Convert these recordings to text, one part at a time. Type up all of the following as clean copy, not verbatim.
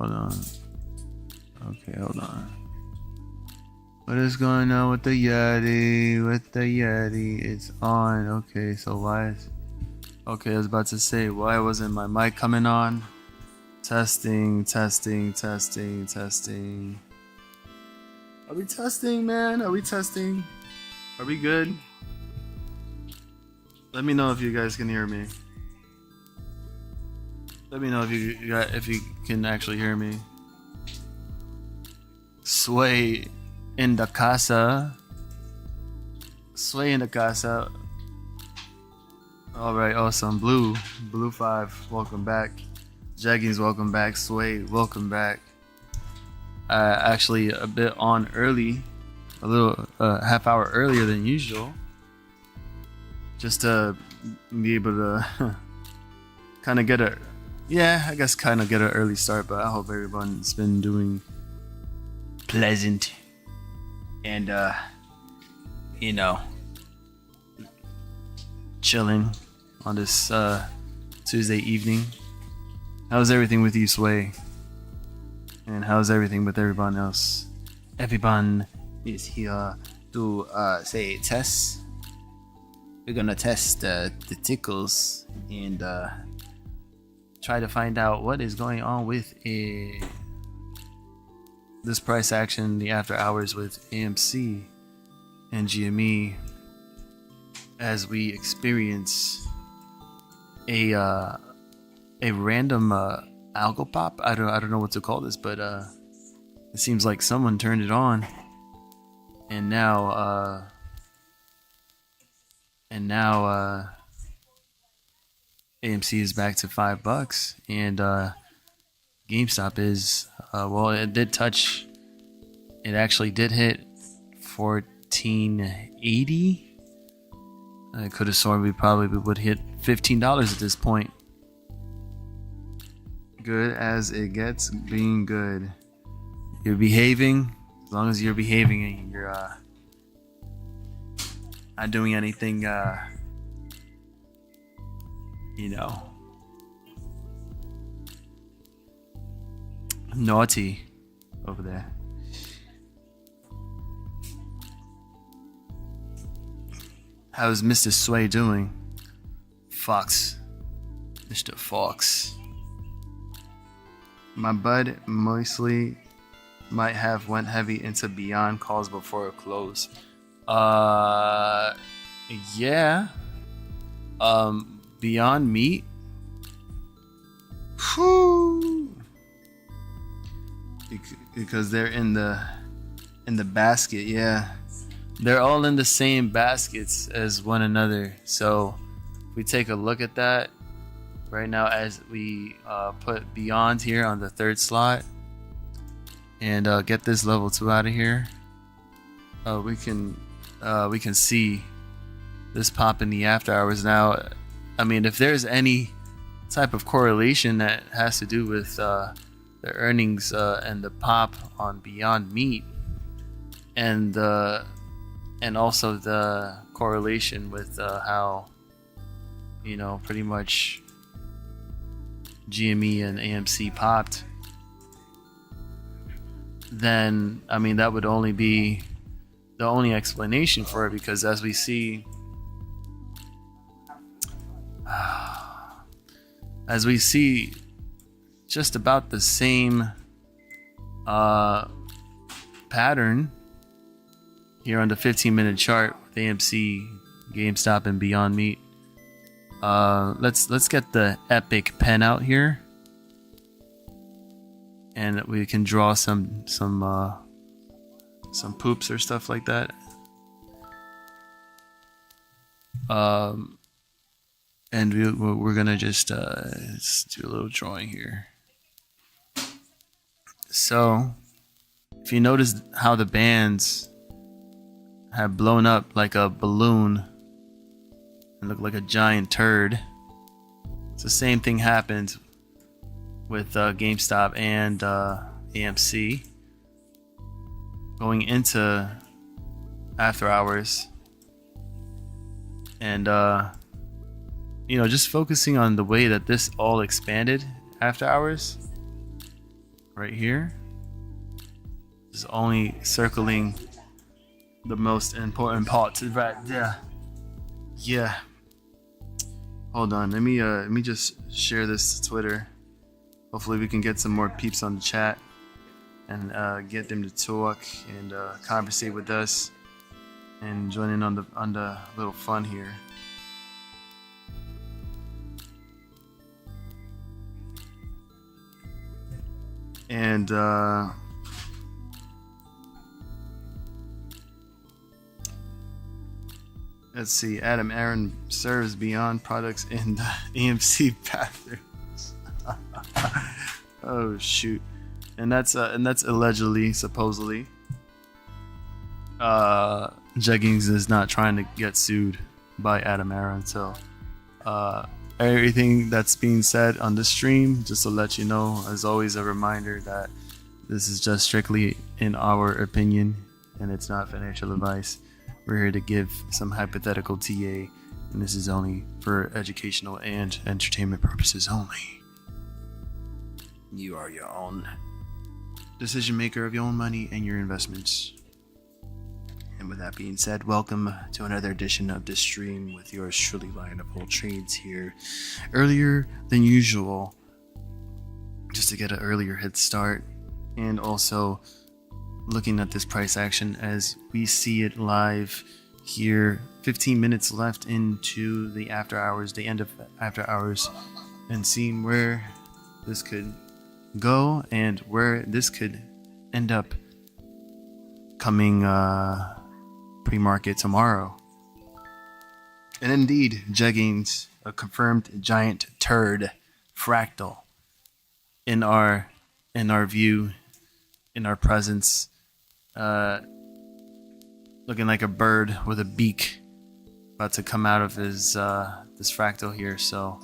Hold on. Okay, hold on. What is going on with the Yeti? With the Yeti, it's on. Okay, so why is... Okay, I was about to say, why wasn't my mic coming on? Testing, testing, testing, testing. Are we testing, man? Are we testing? Are we good? Let me know if you guys can hear me. Let me know if you can actually hear me. Sway in the casa. Sway in the casa. Alright, awesome. Blue 5, welcome back. Jeggings, welcome back. Sway, welcome back. Actually a bit on early. A little half hour earlier than usual. Just to be able to kind of get an early start, but I hope everyone's been doing pleasant and chilling on this Tuesday evening. How's everything with you, Sway? And how's everything with everyone else? Everyone is here to say test. We're gonna test the tickles and try to find out what is going on with this price action, the after hours with AMC and GME, as we experience a random algo pop. I don't know what to call this, but it seems like someone turned it on, and now AMC is back to $5, and GameStop is it actually did hit 1480. I could have sworn we probably would hit $15 at this point. Good as it gets, being good. You're behaving. As long as you're behaving and you're not doing anything naughty over there. How's Mr. Sway doing? Fox. Mr. Fox. My bud mostly might have went heavy into Beyond calls before it closed. Yeah. Beyond Meat. Whew. Because they're in the basket, yeah. They're all in the same baskets as one another. So if we take a look at that right now, as we put Beyond here on the third slot and get this level 2 out of here, we can see this pop in the after hours. Now, I mean, if there's any type of correlation that has to do with the earnings and the pop on Beyond Meat, and also the correlation with how pretty much GME and AMC popped, then I mean that would only be the only explanation for it, because as we see just about the same pattern here on the 15-minute chart with AMC, GameStop, and Beyond Meat. Let's get the epic pen out here, and we can draw some poops or stuff like that. And we're gonna just do a little drawing here. So, if you notice how the bands have blown up like a balloon and look like a giant turd, it's the same thing happened with GameStop and AMC going into after hours, and just focusing on the way that this all expanded after hours. right here. Just only circling the most important parts right there. Yeah. Hold on. Let me just share this to Twitter. Hopefully we can get some more peeps on the chat and get them to talk and conversate with us and join in on the little fun here. And let's see. Adam Aaron serves Beyond products in the AMC bathrooms. Oh shoot! And that's allegedly, supposedly. Jeggings is not trying to get sued by Adam Aaron, so everything that's being said on the stream, just to let you know, as always, a reminder that this is just strictly in our opinion and it's not financial advice. We're here to give some hypothetical TA, and this is only for educational and entertainment purposes only. You are your own decision maker of your own money and your investments. And with that being said, welcome to another edition of this stream with yours truly, Lion of All Trades, here earlier than usual, just to get an earlier head start, and also looking at this price action as we see it live here. 15 minutes left into the after hours, the end of after hours, and seeing where this could go and where this could end up coming pre-market tomorrow. And indeed, Jeggings, a confirmed giant turd fractal in our view, in our presence, looking like a bird with a beak about to come out of his this fractal here. So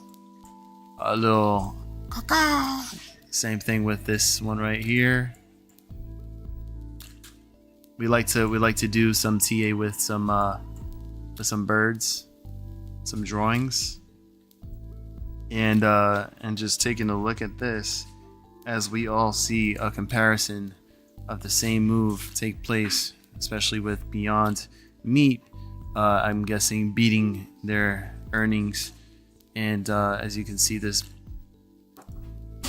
a little same thing with this one right here. We like to do some TA with some birds, some drawings, and just taking a look at this as we all see a comparison of the same move take place, especially with Beyond Meat. I'm guessing beating their earnings, and as you can see, this,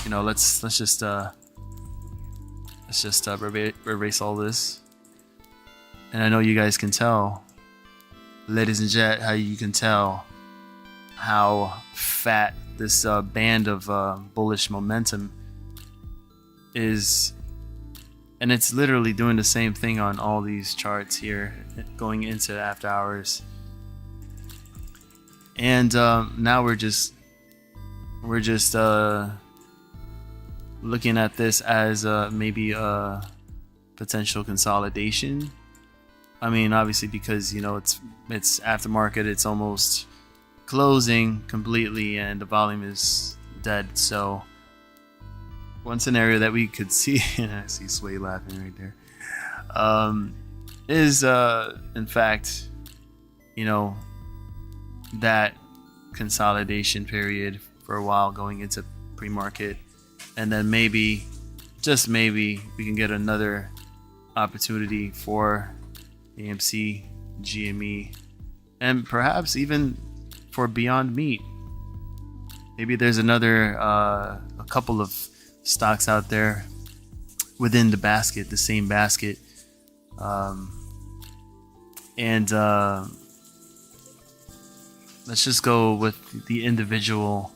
you know, let's just erase all this. And I know you guys can tell, ladies and gents, how you can tell how fat this band of bullish momentum is. And it's literally doing the same thing on all these charts here, going into after hours. And now we're just looking at this as maybe a potential consolidation. I mean, obviously, because, you know, it's aftermarket, it's almost closing completely and the volume is dead. So one scenario that we could see, and I see Sway laughing right there, is in fact, you know, that consolidation period for a while going into pre-market, and then maybe, just maybe, we can get another opportunity for AMC, GME, and perhaps even for Beyond Meat. Maybe there's another a couple of stocks out there within the basket, the same basket, and let's just go with the individual.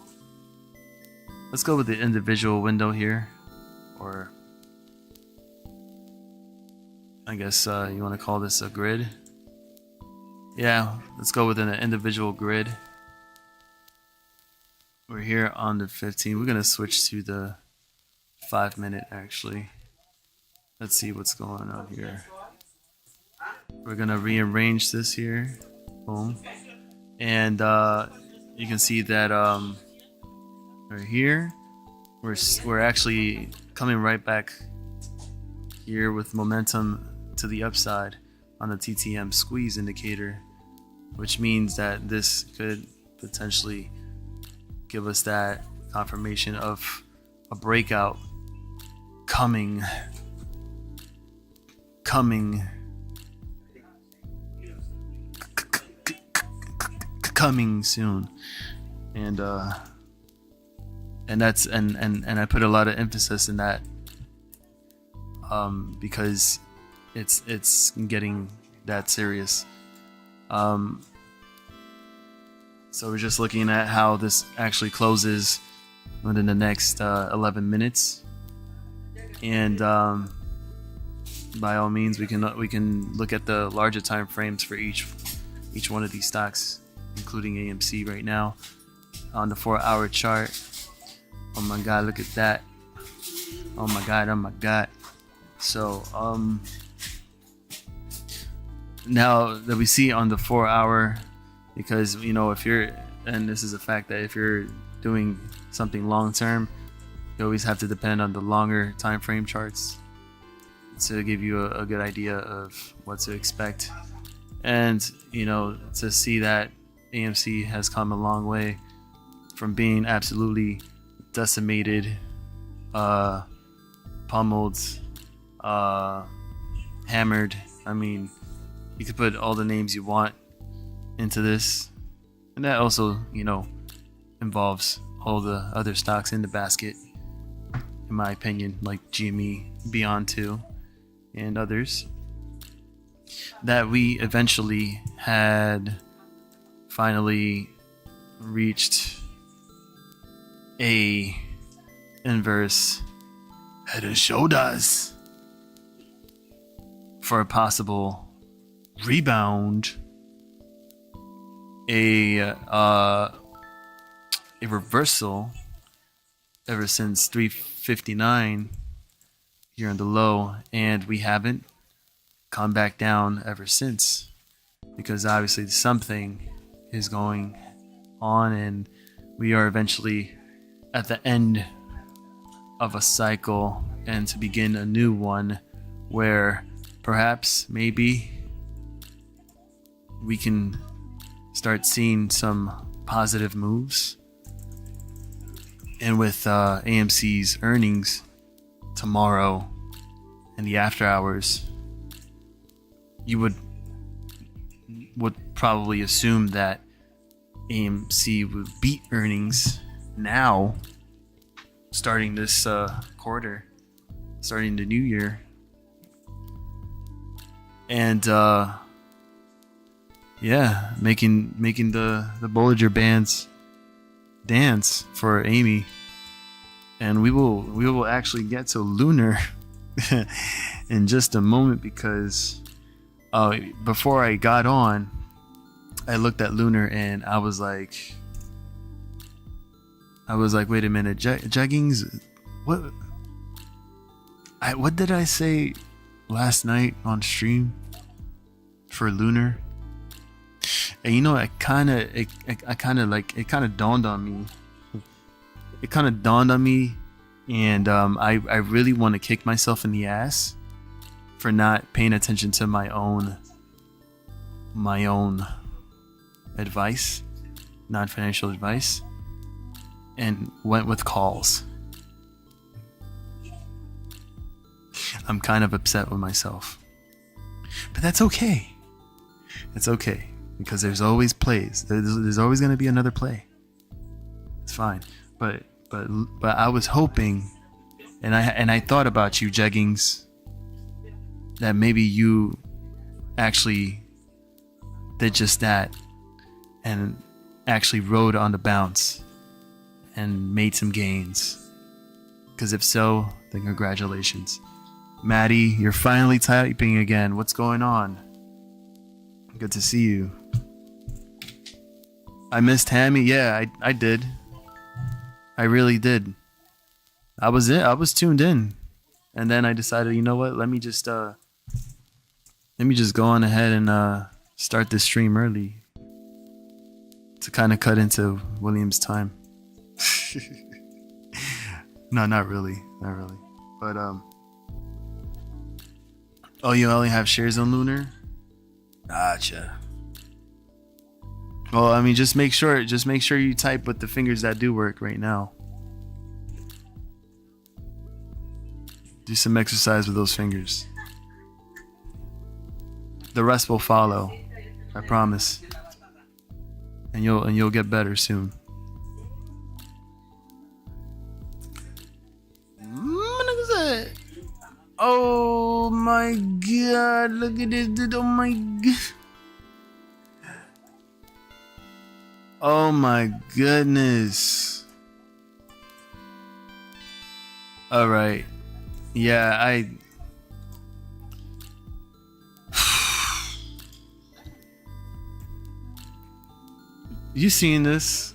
Let's go with the individual window here, or I guess you want to call this a grid. Yeah, let's go with an individual grid. We're here on the 15. We're gonna switch to the 5 minute actually. Let's see what's going on here. We're gonna rearrange this here. Boom. And you can see that right here we're actually coming right back here with momentum to the upside on the TTM squeeze indicator, which means that this could potentially give us that confirmation of a breakout coming soon. And that's and I put a lot of emphasis in that because it's getting that serious. So we're just looking at how this actually closes within the next 11 minutes, and by all means we can look at the larger time frames for each one of these stocks, including AMC right now on the 4-hour chart. Oh my god, look at that. Oh my god. So now that we see on the 4-hour, because if you're, and this is a fact, that if you're doing something long term, you always have to depend on the longer time frame charts to give you a good idea of what to expect. And to see that AMC has come a long way from being absolutely decimated, pummeled, hammered. I mean, you could put all the names you want into this, and that also involves all the other stocks in the basket, in my opinion, like GME, Beyond 2, and others, that we eventually had finally reached a inverse head and shoulders for a possible rebound, a reversal ever since 359 here in the low, and we haven't come back down ever since, because obviously something is going on, and we are eventually at the end of a cycle and to begin a new one where perhaps maybe we can start seeing some positive moves. And with AMC's earnings tomorrow and the after hours, you would probably assume that AMC would beat earnings now, starting this quarter, starting the new year. And making the Bollinger Bands dance for Amy. And we will actually get to Lunar in just a moment, because before I got on, I looked at Lunar and I was like, wait a minute, jeggings? What did I say last night on stream for Lunar? And it kind of dawned on me. It kind of dawned on me, and I really want to kick myself in the ass for not paying attention to my own advice, non-financial advice, and went with calls. I'm kind of upset with myself, but that's okay. It's okay, because there's always plays. There's always going to be another play. It's fine. But I was hoping, and I thought about you, Jeggings, that maybe you actually did just that and actually rode on the bounce and made some gains. Because if so, then congratulations. Maddie, you're finally typing again. What's going on? Good to see you. I missed Hammy. Yeah, I did. I really did. I was tuned in, and then I decided, you know what? Let me just go on ahead and start this stream early to kind of cut into William's time. No, not really, but oh, you only have shares on Lunar? Gotcha. Well, I mean, just make sure you type with the fingers that do work right now. Do some exercise with those fingers. The rest will follow. I promise. And you'll get better soon. Look at that. Oh my god, look at this dude. Oh my god. Oh my goodness. All right. Yeah, you seen this?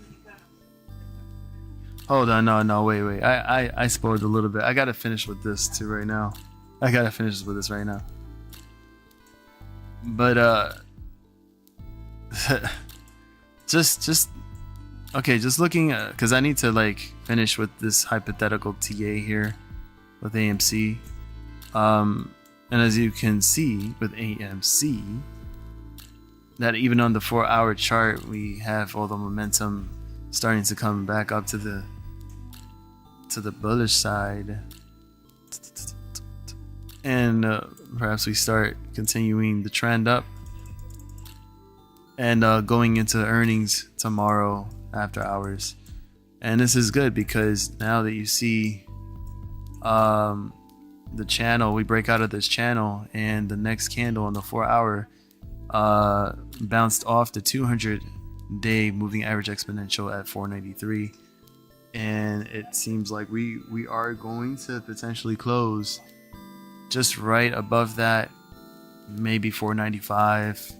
Hold on, no, wait. I spoiled a little bit. I gotta finish with this too right now. I gotta finish with this right now. But just okay, just looking at, because I need to like finish with this hypothetical TA here with AMC. And as you can see with AMC, that even on the 4-hour chart, we have all the momentum starting to come back up to the bullish side, and perhaps we start continuing the trend up and going into earnings tomorrow after hours. And this is good because now that you see the channel, we break out of this channel, and the next candle on the 4-hour bounced off the 200-day moving average exponential at 493, and it seems like we are going to potentially close just right above that, maybe 495,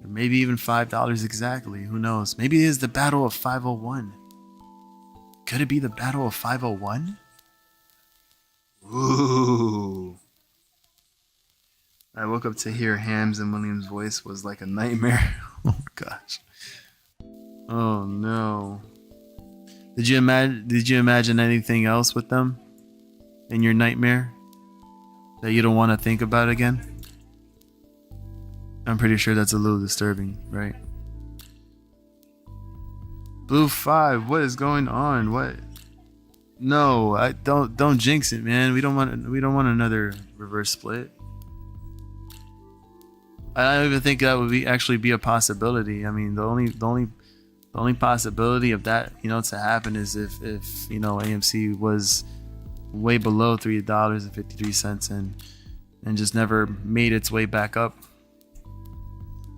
or maybe even $5 exactly. Who knows? Maybe it is the battle of 501. Could it be the battle of 501? Ooh. I woke up to hear Hams and Williams' voice was like a nightmare. Oh my gosh. Oh no. Did you imagine anything else with them in your nightmare that you don't want to think about again? I'm pretty sure that's a little disturbing, right? Blue 5, what is going on? What? No, I don't jinx it, man. We don't want another reverse split. I don't even think that would actually be a possibility. I mean, the only possibility of that, to happen is if AMC was way below $3.53 and just never made its way back up,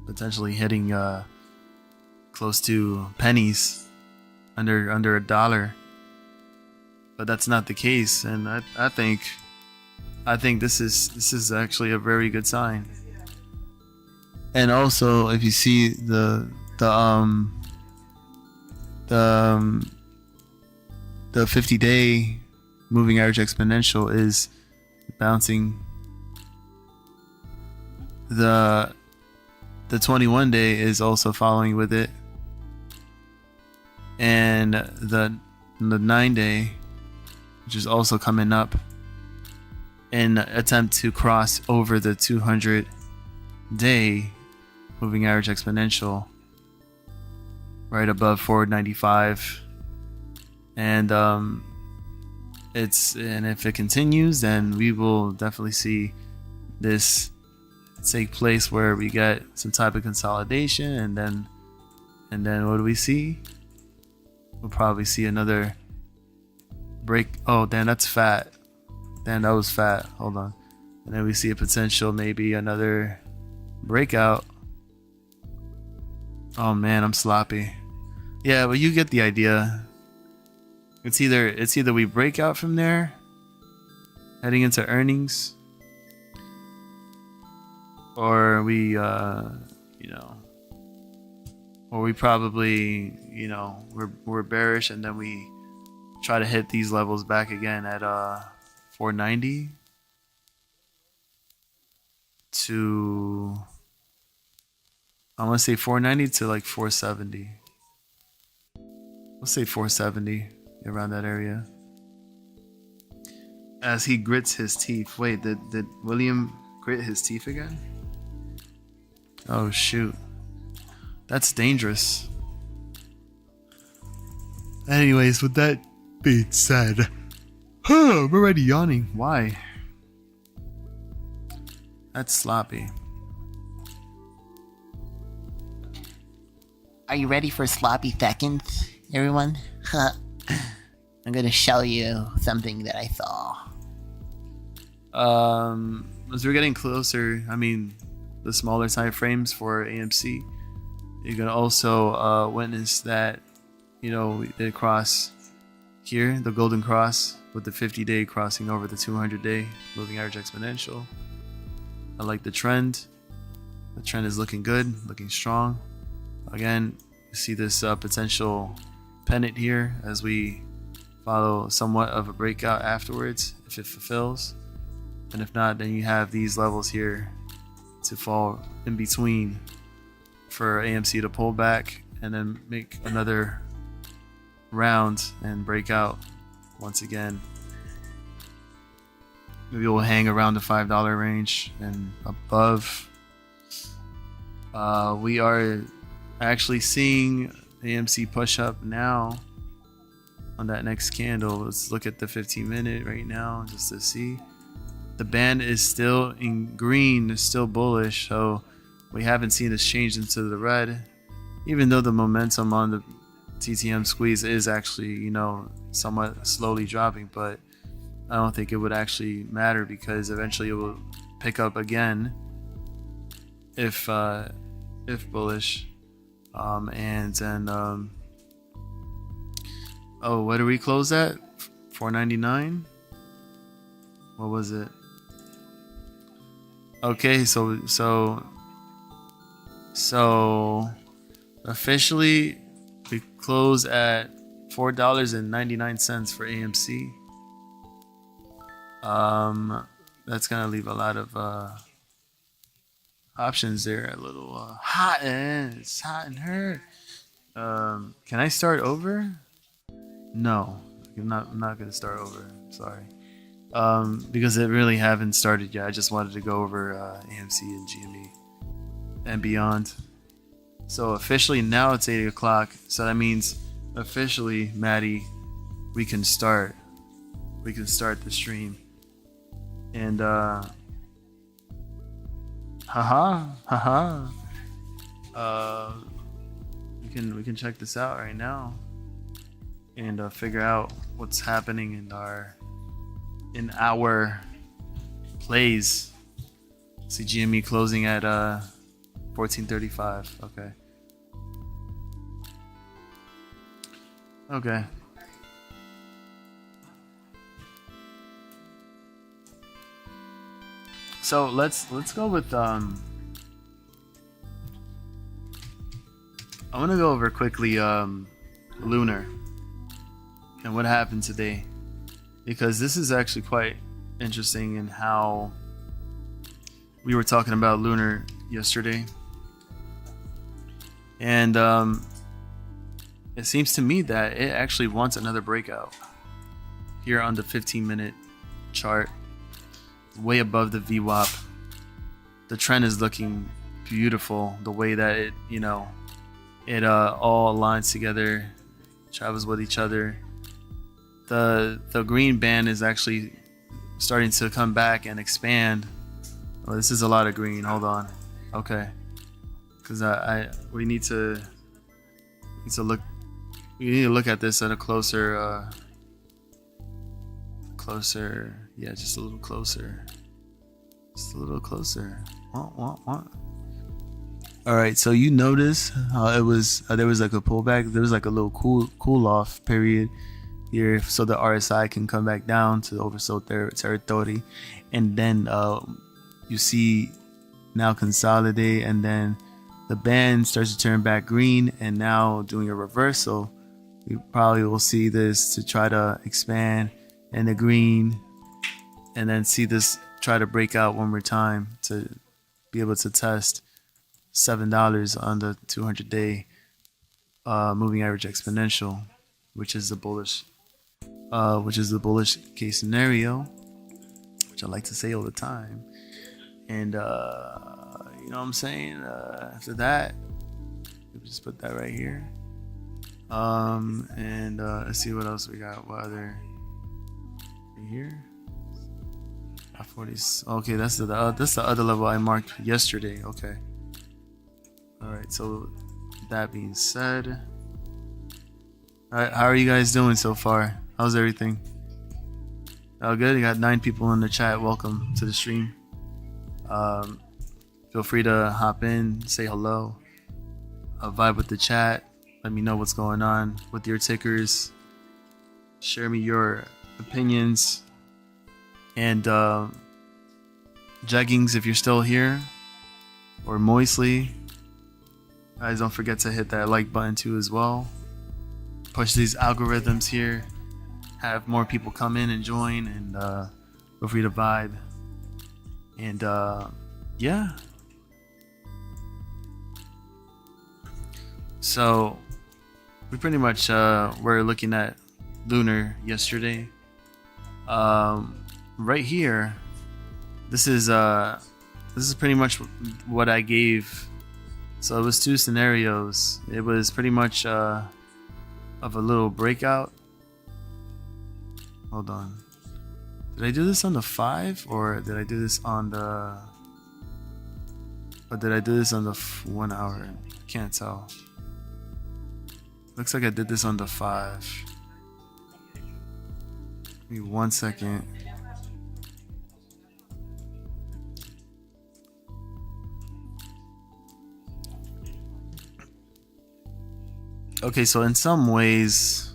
potentially hitting close to pennies, under a dollar. But that's not the case, and I think this is actually a very good sign. And also, if you see the 50-day moving average exponential is bouncing. The 21-day is also following with it, and the 9-day, which is also coming up, in attempt to cross over the 200-day moving average exponential right above 495. And if it continues, then we will definitely see this take place where we get some type of consolidation, and then what do we see? We'll probably see another break. Oh damn, that's fat. Damn, that was fat. Hold on. And then we see a potential, maybe another breakout. Oh man, I'm sloppy. Yeah, but you get the idea. It's either we break out from there, heading into earnings, or we or we probably we're bearish, and then we try to hit these levels back again at 490 to, I want to say 490 to like 470. Let's say 470, around that area. As he grits his teeth. Wait, did William grit his teeth again? Oh shoot. That's dangerous. Anyways, with that being said, I'm already yawning. Why? That's sloppy. Are you ready for sloppy seconds, everyone? I'm gonna show you something that I saw. As we're getting closer, I mean, the smaller time frames for AMC, you can also witness that, you know, they cross here, the golden cross, with the 50-day crossing over the 200-day moving average exponential. I like the trend. The trend is looking good, looking strong. Again, you see this potential pennant here as we follow somewhat of a breakout afterwards if it fulfills. And if not, then you have these levels here to fall in between for AMC to pull back and then make another round and break out once again. Maybe we'll hang around the $5 range and above. We are actually seeing AMC push up now on that next candle. Let's look at the 15-minute right now just to see. The band is still in green, it's still bullish, so we haven't seen this change into the red, even though the momentum on the TTM squeeze is actually, you know, somewhat slowly dropping, but I don't think it would actually matter because eventually it will pick up again if bullish. And then oh, what do we close at? 499. What was it? Okay, so officially we close at $4.99 for AMC. That's gonna leave a lot of options there. A little hot, it's hot and hurt. Can I start over? No, I'm not gonna start over. Sorry. Because it really haven't started yet. I just wanted to go over AMC and GME and beyond. So officially now it's 8 o'clock. So that means officially, Maddie, we can start. We can start the stream. And we can check this out right now and figure out what's happening in our plays. See GME closing at 1435. Okay. So let's go with I want to go over quickly Lunar and what happened today, because this is actually quite interesting in how we were talking about Lunar yesterday, and it seems to me that it actually wants another breakout here on the 15-minute chart, way above the VWAP. The trend is looking beautiful, the way that it, you know, it all aligns together, travels with each other. The green band is actually starting to come back and expand. Oh, this is a lot of green. Hold on. Okay, because we need to look. We need to look at this at a closer. Yeah, just a little closer. Just a little closer. What? All right, so you notice how it was. There was like a pullback. There was like a little cool off period here, so the RSI can come back down to the oversold territory, and then you see now consolidate, and then the band starts to turn back green, and now doing a reversal. We probably will see this to try to expand in the green, and then see this try to break out one more time to be able to test $7 on the 200-day moving average exponential, which is the bullish case scenario, which I like to say all the time. And you know what I'm saying? After that, we just put that right here. And let's see what else we got. What other right here? 40s. Okay, that's the other level I marked yesterday. Okay. All right. So that being said, all right, how are you guys doing so far? How's everything? Oh, good. You got 9 people in the chat. Welcome to the stream. Feel free to hop in, say hello, vibe with the chat. Let me know what's going on with your tickers. Share me your opinions. And Jeggings, if you're still here, or Moistly, guys, don't forget to hit that like button too as well. Push these algorithms here. Have more people come in and join, and feel free to vibe. And yeah. So we pretty much were looking at Lunar yesterday. Right here, this is pretty much what I gave. So it was 2 scenarios. It was pretty much of a little breakout. Hold on. Did I do this on the 5 or did I do this on the 1 hour? Can't tell. Looks like I did this on the 5. Give me 1 second. Okay, so in some ways,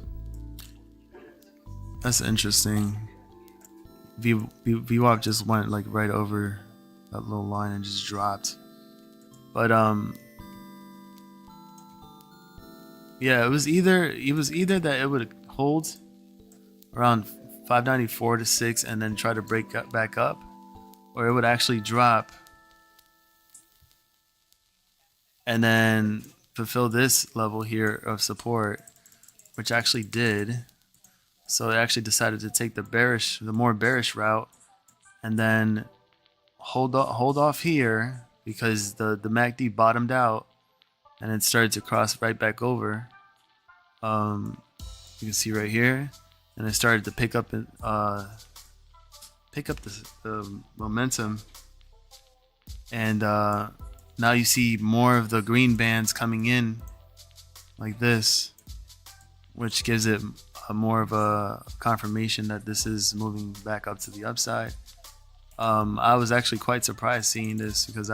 that's interesting. VWAP just went like right over that little line and just dropped. But yeah, it was either that it would hold around 594 to 6 and then try to break back up, or it would actually drop and then fulfill this level here of support, which actually did. So it actually decided to take the more bearish route, and then hold off here because the MACD bottomed out, and it started to cross right back over. You can see right here, and it started to pick up the momentum, and now you see more of the green bands coming in like this, which gives it more of a confirmation that this is moving back up to the upside. I was actually quite surprised seeing this because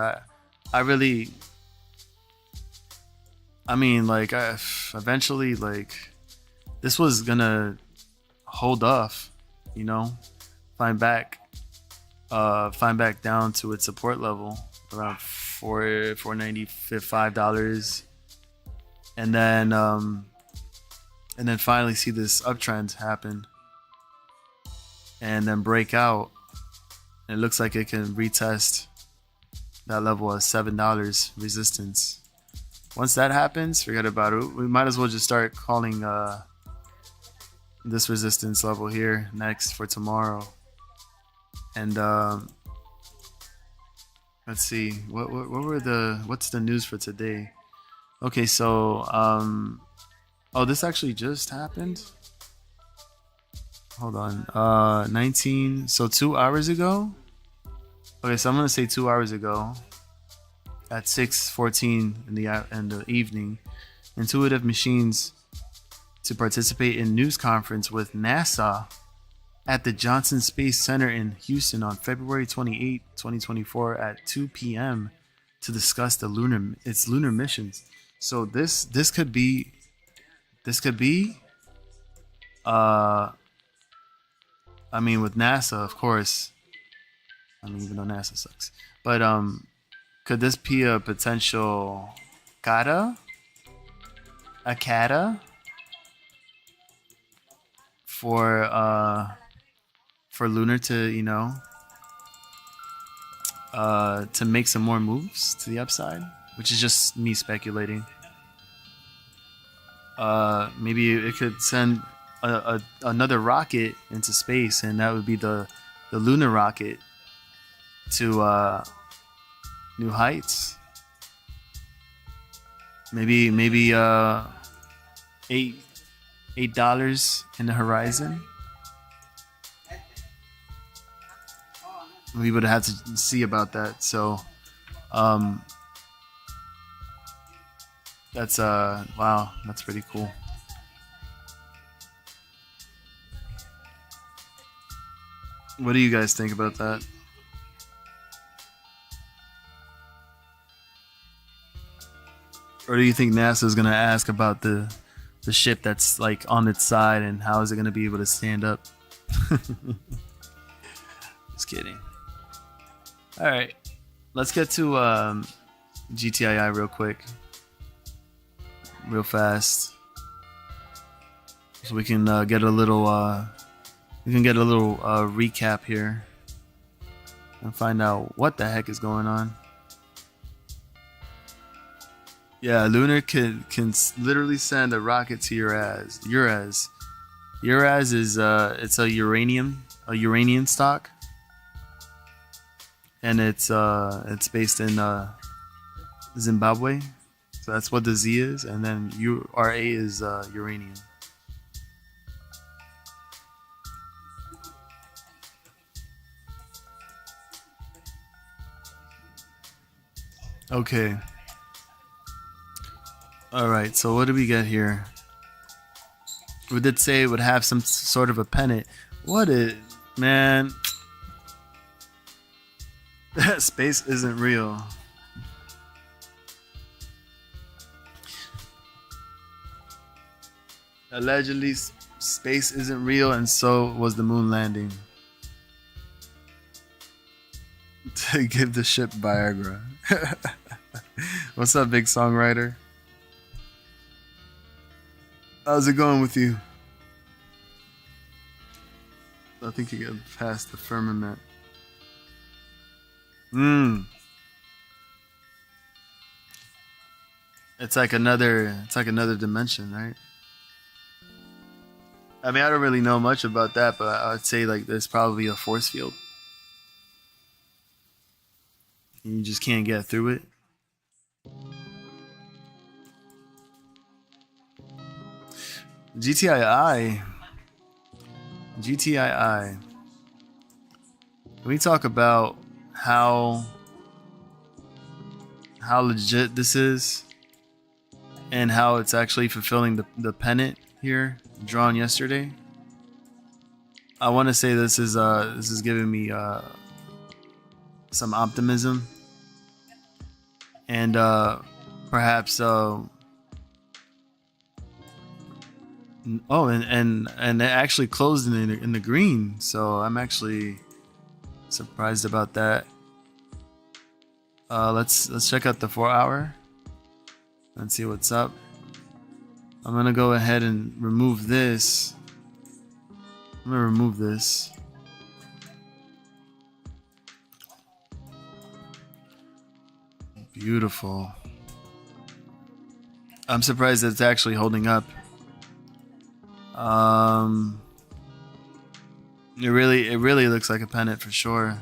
eventually, like, this was gonna hold off, find back down to its support level around $4.95, and then finally see this uptrend happen and then break out. And it looks like it can retest that level of $7 resistance. Once that happens, forget about it. We might as well just start calling this resistance level here next for tomorrow. And let's see, what's the news for today? Okay, so oh, this actually just happened. Hold on, 2 hours ago. Okay, so I'm gonna say 2 hours ago at 6:14 in the evening, Intuitive Machines to participate in news conference with NASA at the Johnson Space Center in Houston on February 28, 2024 at 2 p.m. to discuss its lunar missions. So this could be I mean, with NASA, of course. I mean, even though NASA sucks, but could this be a potential kata for Lunar to to make some more moves to the upside, which is just me speculating. Maybe it could send another rocket into space, and that would be the lunar rocket to new heights. Maybe $8 in the horizon. we would have to see about that. So that's wow, that's pretty cool. What do you guys think about that? Or do you think NASA is gonna ask about the ship that's like on its side and how is it gonna be able to stand up? Just kidding. All right, let's get to GTII real quick, real fast, so we can get a little recap here and find out what the heck is going on. Yeah, Lunar can literally send a rocket to Uraz. Uraz is it's a uranium stock, and it's based in Zimbabwe. So that's what the Z is, and then URA is uranium. Okay. Alright, so what do we get here? We did say it would have some sort of a pennant. What is... Man... Space isn't real. Allegedly, space isn't real, and so was the moon landing. To give the ship Viagra. What's up, big songwriter? How's it going with you? I think you get past the firmament. It's like another dimension, right? I mean, I don't really know much about that, but I would say like there's probably a force field. And you just can't get through it. GTII. Can we talk about how legit this is and how it's actually fulfilling the pennant here drawn yesterday? I want to say this is giving me some optimism and perhaps and it actually closed in the green, so I'm actually surprised about that. Let's check out the 4 hour and see what's up. I'm gonna go ahead and remove this. I'm gonna remove this. Beautiful. I'm surprised that it's actually holding up. It really looks like a pennant for sure.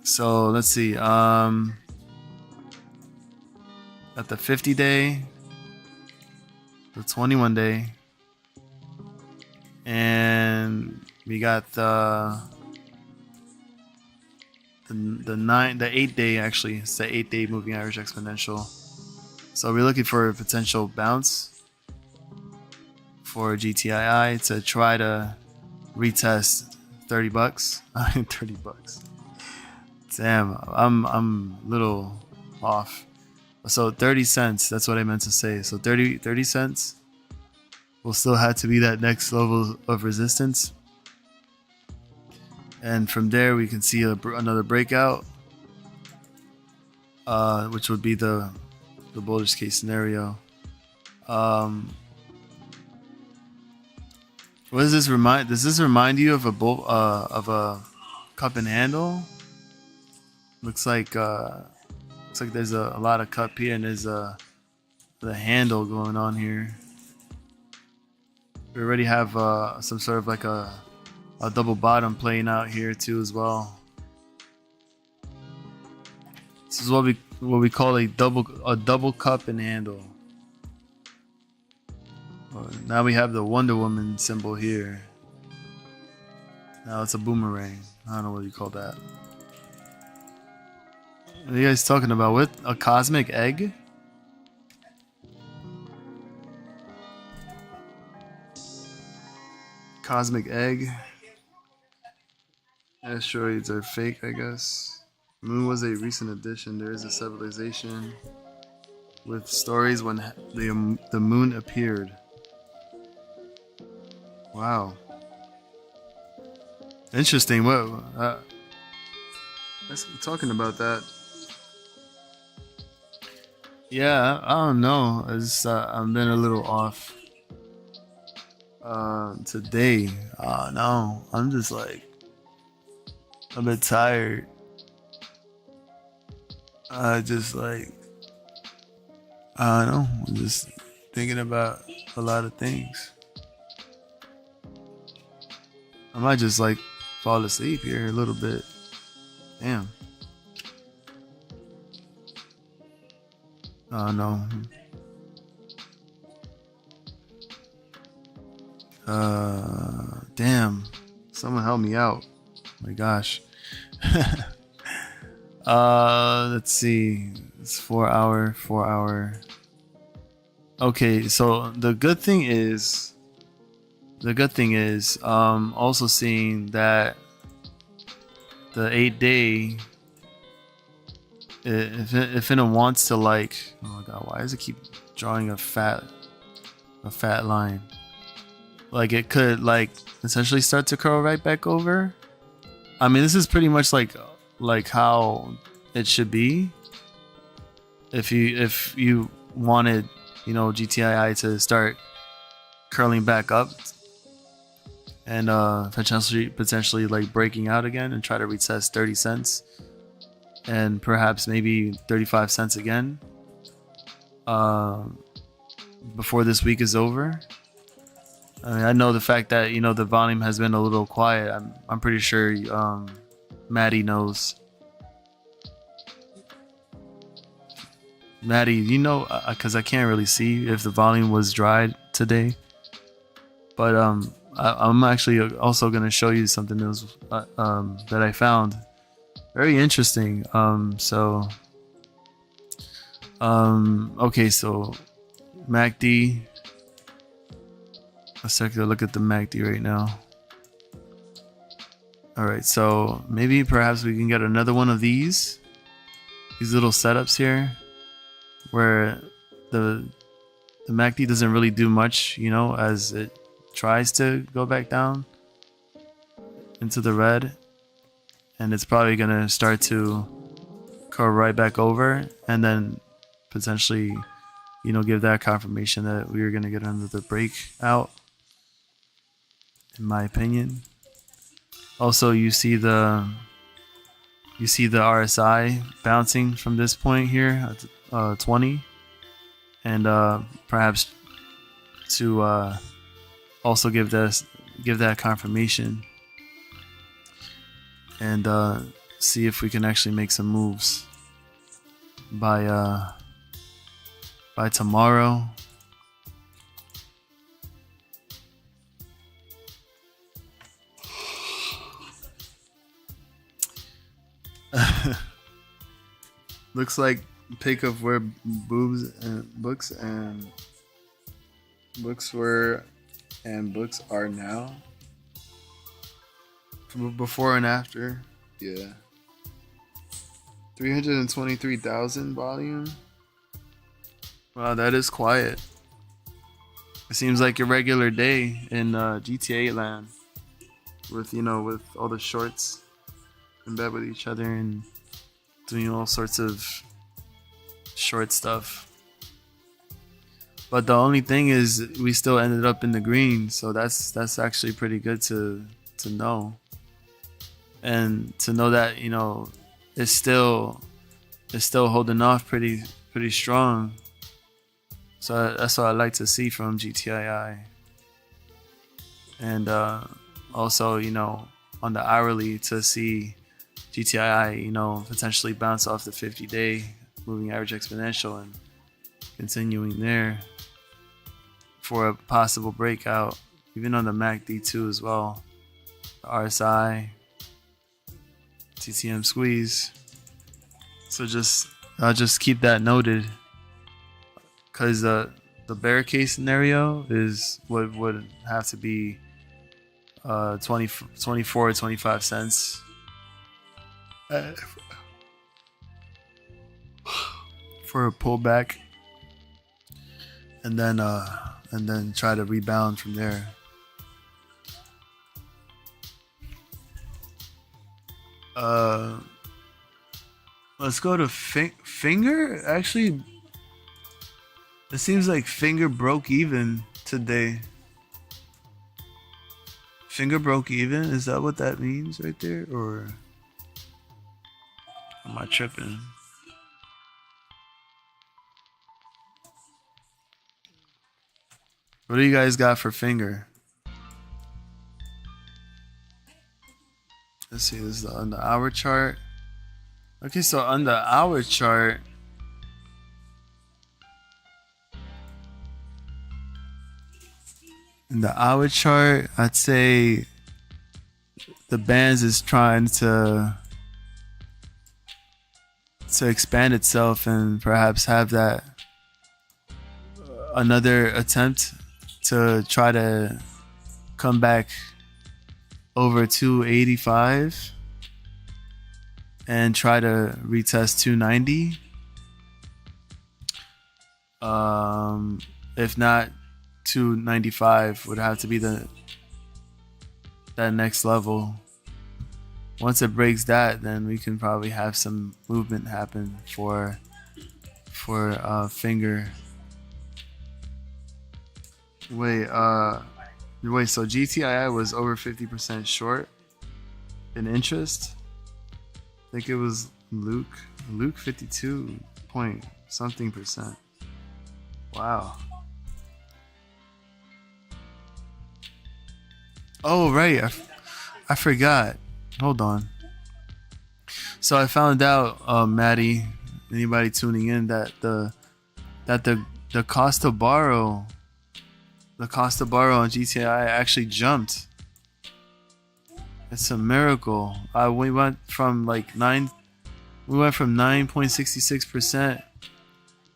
So let's see. At the 50 day, the 21 day, and we got the 8 day. Actually, it's the 8 day moving average exponential. So we're looking for a potential bounce for GTII to try to retest $30. 30 bucks. Damn, I'm a little off. So 30 cents, that's what I meant to say. So 30 cents will still have to be that next level of resistance. And from there we can see another breakout, which would be the bullish case scenario. What does this remind? Does this remind you of a cup and handle? Looks like there's a lot of cup here, and there's the handle going on here. We already have some sort of like a double bottom playing out here too as well. This is what we call a double cup and handle. Now we have the Wonder Woman symbol here. Now it's a boomerang. I don't know what you call that. What are you guys talking about? What? A cosmic egg? Cosmic egg? Asteroids are fake, I guess. Moon was a recent addition. There is a civilization with stories when the moon appeared. Wow. Interesting. What? Let's talking about that. Yeah, I don't know. I've been a little off today. No, I'm just like a bit tired. Just like I don't know. I'm just thinking about a lot of things. I might just like fall asleep here a little bit. Damn. Oh no. Damn. Someone help me out. My gosh. Let's see. It's 4 hour. Okay, so the good thing is also seeing that the 8-day, if it wants to like, oh my god, why does it keep drawing a fat line? Like it could like essentially start to curl right back over. I mean, this is pretty much like how it should be. If you wanted, GTII to start curling back up and potentially like breaking out again and try to retest 30 cents and perhaps maybe 35 cents again before this week is over. I mean, I know the fact that the volume has been a little quiet. I'm pretty sure Maddie knows. Maddie, because I can't really see if the volume was dried today. But I'm actually also gonna show you something that was that I found very interesting. Okay, so MACD. Let's take a look at the MACD right now. All right, so maybe perhaps we can get another one of these little setups here, where the MACD doesn't really do much, as it tries to go back down into the red, and it's probably gonna start to curl right back over, and then potentially, give that confirmation that we are gonna get another breakout, in my opinion. Also, you see the RSI bouncing from this point here at 20, and perhaps to also give that confirmation and see if we can actually make some moves by tomorrow. Looks like pick of where books were and books are now. Before and after. Yeah. 323,000 volume. Wow, that is quiet. It seems like a regular day in GTA land with all the shorts in bed with each other and doing all sorts of short stuff. But the only thing is we still ended up in the green, so that's actually pretty good to know. And to know that, it's still holding off pretty strong. So that's what I like to see from GTII. And also, on the hourly, to see GTII, potentially bounce off the 50-day moving average exponential and continuing there for a possible breakout, even on the MACD too as well. RSI, TTM squeeze. So I'll just keep that noted, because the bear case scenario is what would have to be 24 25 cents for a pullback, and then try to rebound from there. Let's go to Finger. Actually, it seems like Finger broke even today. Finger broke even? Is that what that means right there? Or am I tripping? What do you guys got for Finger? Let's see, this is on the hour chart. Okay, so on the hour chart, I'd say the bands is trying to expand itself and perhaps have that another attempt to try to come back over 285 and try to retest 290. If not, 295 would have to be that next level. Once it breaks that, then we can probably have some movement happen for Finger. Wait, so GTII was over 50% short in interest. I think it was Luke 52 point something percent. Wow. Oh right, I forgot. Hold on. So I found out, Maddie, anybody tuning in, that the cost to borrow on GTI actually jumped. It's a miracle. We went from 9.66%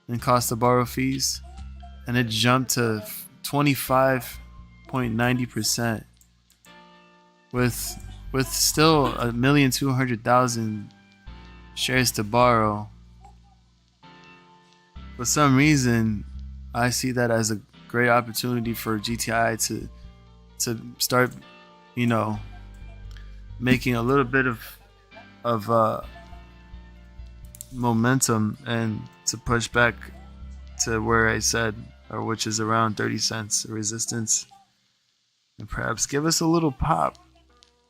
in cost to borrow fees, and it jumped to 25.90% with still 1,200,000 shares to borrow. For some reason, I see that as a great opportunity for GTI to start, making a little bit of momentum and to push back to where I said, or which is around 30 cents resistance, and perhaps give us a little pop,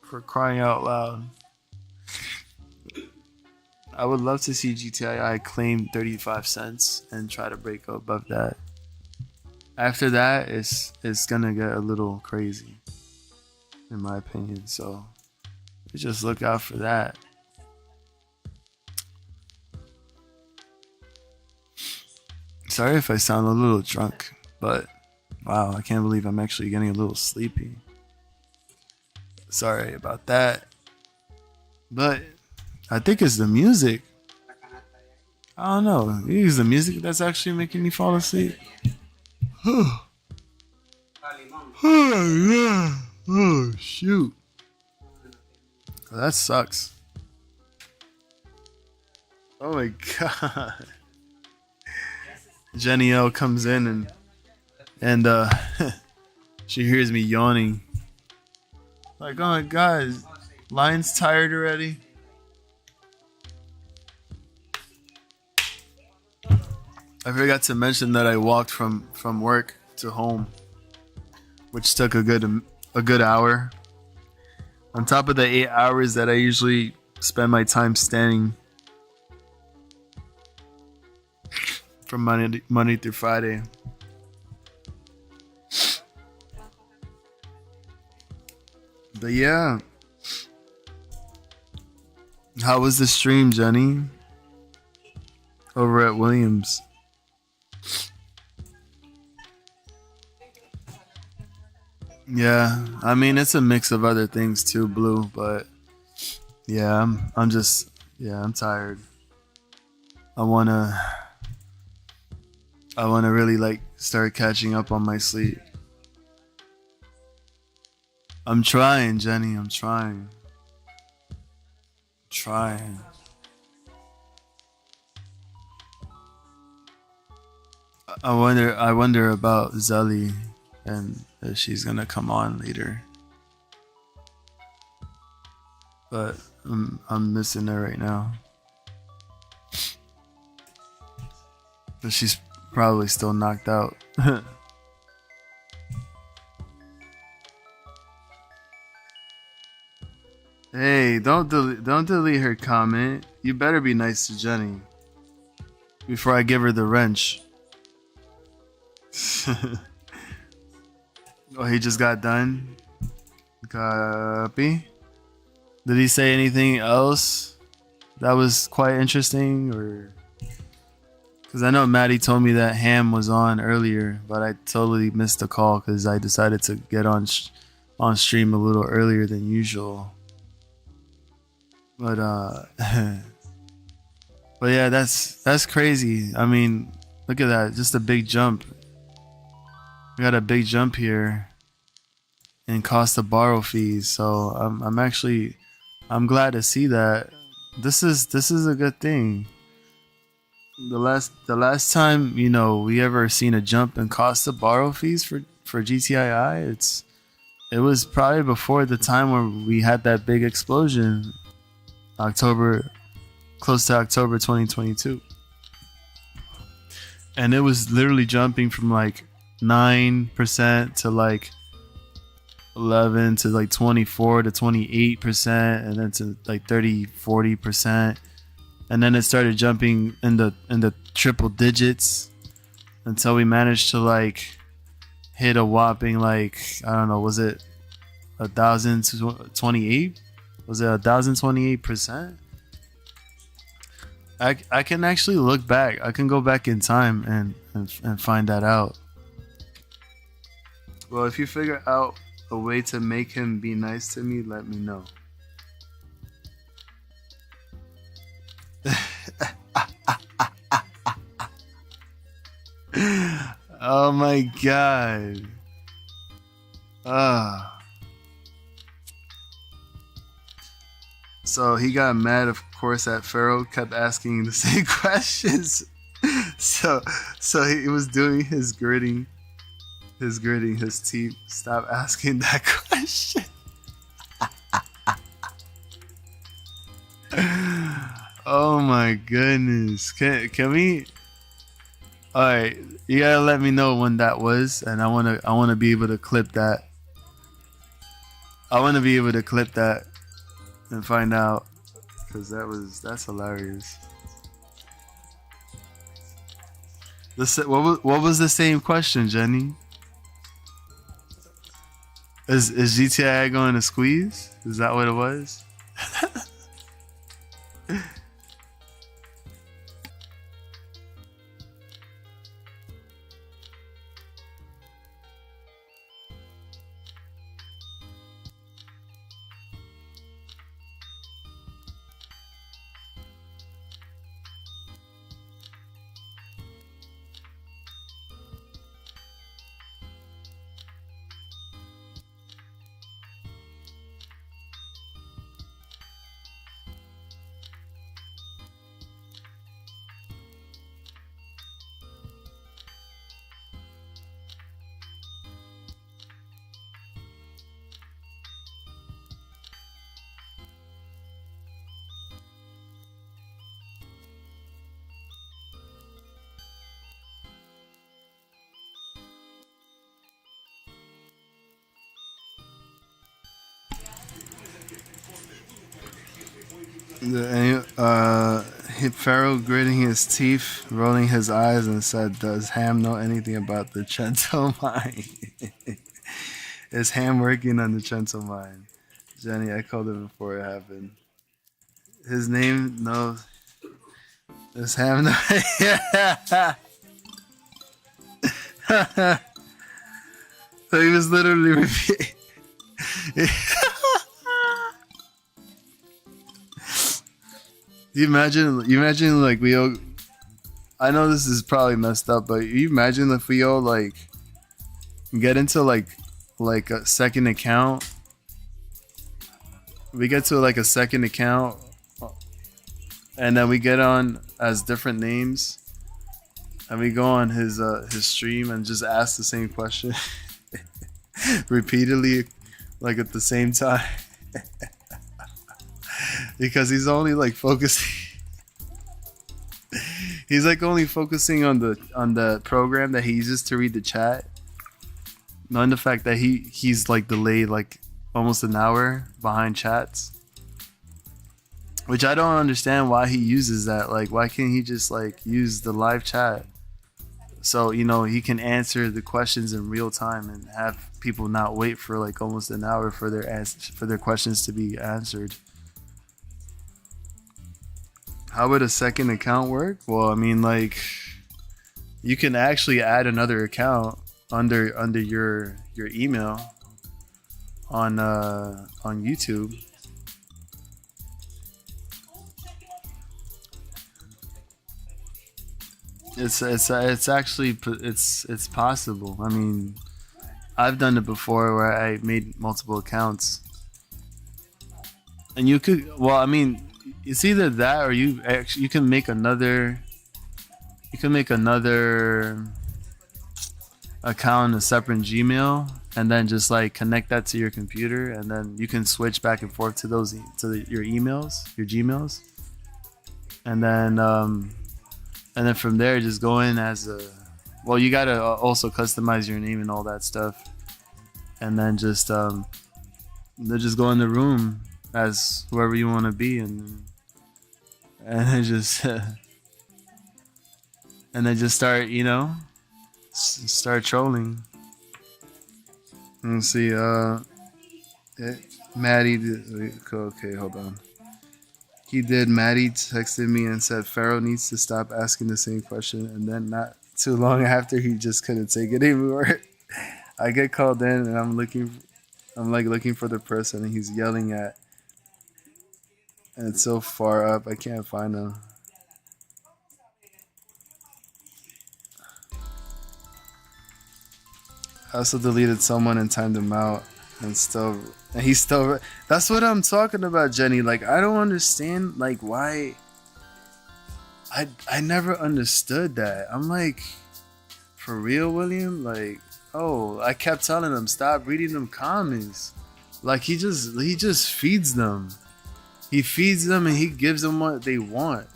for crying out loud. I would love to see GTII claim 35 cents and try to break above that. After that, it's gonna get a little crazy, in my opinion. So just look out for that. Sorry if I sound a little drunk, but wow, I can't believe I'm actually getting a little sleepy. Sorry about that. But I think it's the music. I don't know. It's the music that's actually making me fall asleep. Oh shoot. That sucks. Oh my god. Jenny L comes in and she hears me yawning. Like, oh my god, Lion's tired already? I forgot to mention that I walked from work to home, which took a good hour. On top of the 8 hours that I usually spend my time standing from Monday through Friday. But yeah. How was the stream, Jenny? Over at Williams. Yeah, I mean it's a mix of other things too, Blue. But yeah, I'm just yeah, I'm tired. I wanna I wanna really like start catching up on my sleep. I'm trying, Jenny. I'm trying. Trying. I wonder about Zelly and if she's gonna come on later. But I'm missing her right now. But she's probably still knocked out. Hey, don't delete her comment. You better be nice to Jenny before I give her the wrench. Oh, he just got done. Copy. Did he say anything else that was quite interesting, or? Because I know Maddie told me that Ham was on earlier, but I totally missed the call because I decided to get on stream a little earlier than usual. But but yeah, that's crazy. I mean, look at that, just a big jump. We got a big jump here in cost of borrow fees. So I'm glad to see that. This is a good thing. The last time we ever seen a jump in cost of borrow fees for GTII, it was probably before the time where we had that big explosion, close to October 2022, and it was literally jumping from like 9% to like 11 to like 24 to 28%, and then to like 30-40%. And then it started jumping in the triple digits until we managed to like hit a whopping, like, I don't know, was it 1,028? Was it 1,028%? I can actually look back. I can go back in time and find that out. Well, if you figure out a way to make him be nice to me, let me know. Oh my god. So he got mad, of course, at Pharaoh, kept asking the same questions. so he was doing his gritting his teeth. Stop asking that question. Oh my goodness. Can we? All right, you gotta let me know when that was, and I wanna be able to clip that. I wanna be able to clip that and find out, because that's hilarious. What was the same question, Jenny? Is GTI going to squeeze? Is that what it was? Pharaoh gritting his teeth, rolling his eyes, and said, "Does Ham know anything about the Chento mine? Is Ham working on the Chento mine?" Jenny, I called it before it happened. His name, no. Is Ham no? So he was literally you imagine like we all, I know this is probably messed up, but you imagine if we all like get into like a second account. We get to like a second account and then we get on as different names and we go on his stream and just ask the same question repeatedly, like at the same time. Because he's only like focusing he's like only focusing on the program that he uses to read the chat, not the fact that he's like delayed like almost an hour behind chats, which I don't understand why he uses that. Like, why can't he just like use the live chat so he can answer the questions in real time and have people not wait for like almost an hour for their questions to be answered? How would a second account work? Well, I mean, like, you can actually add another account under your email on YouTube. It's actually it's possible. I mean, I've done it before where I made multiple accounts, and you could. Well, I mean, it's either that or you can make another. You can make another account in a separate Gmail and then just like connect that to your computer, and then you can switch back and forth to your emails, your Gmails, and then from there just go in as a. Well, you gotta also customize your name and all that stuff, and then just go in the room as whoever you want to be, and then just and then just start start trolling. Let's see. Maddie. Okay, hold on. He did. Maddie texted me and said Pharaoh needs to stop asking the same question, and then not too long after, he just couldn't take it anymore. I get called in and I'm looking for the person and he's yelling at, and it's so far up I can't find him. I also deleted someone and timed him out, and he's still. That's what I'm talking about, Jenny. Like, I don't understand like why. I never understood that. I'm like, for real, William? Like, oh, I kept telling him stop reading them comments. Like, he just feeds them. He feeds them and he gives them what they want.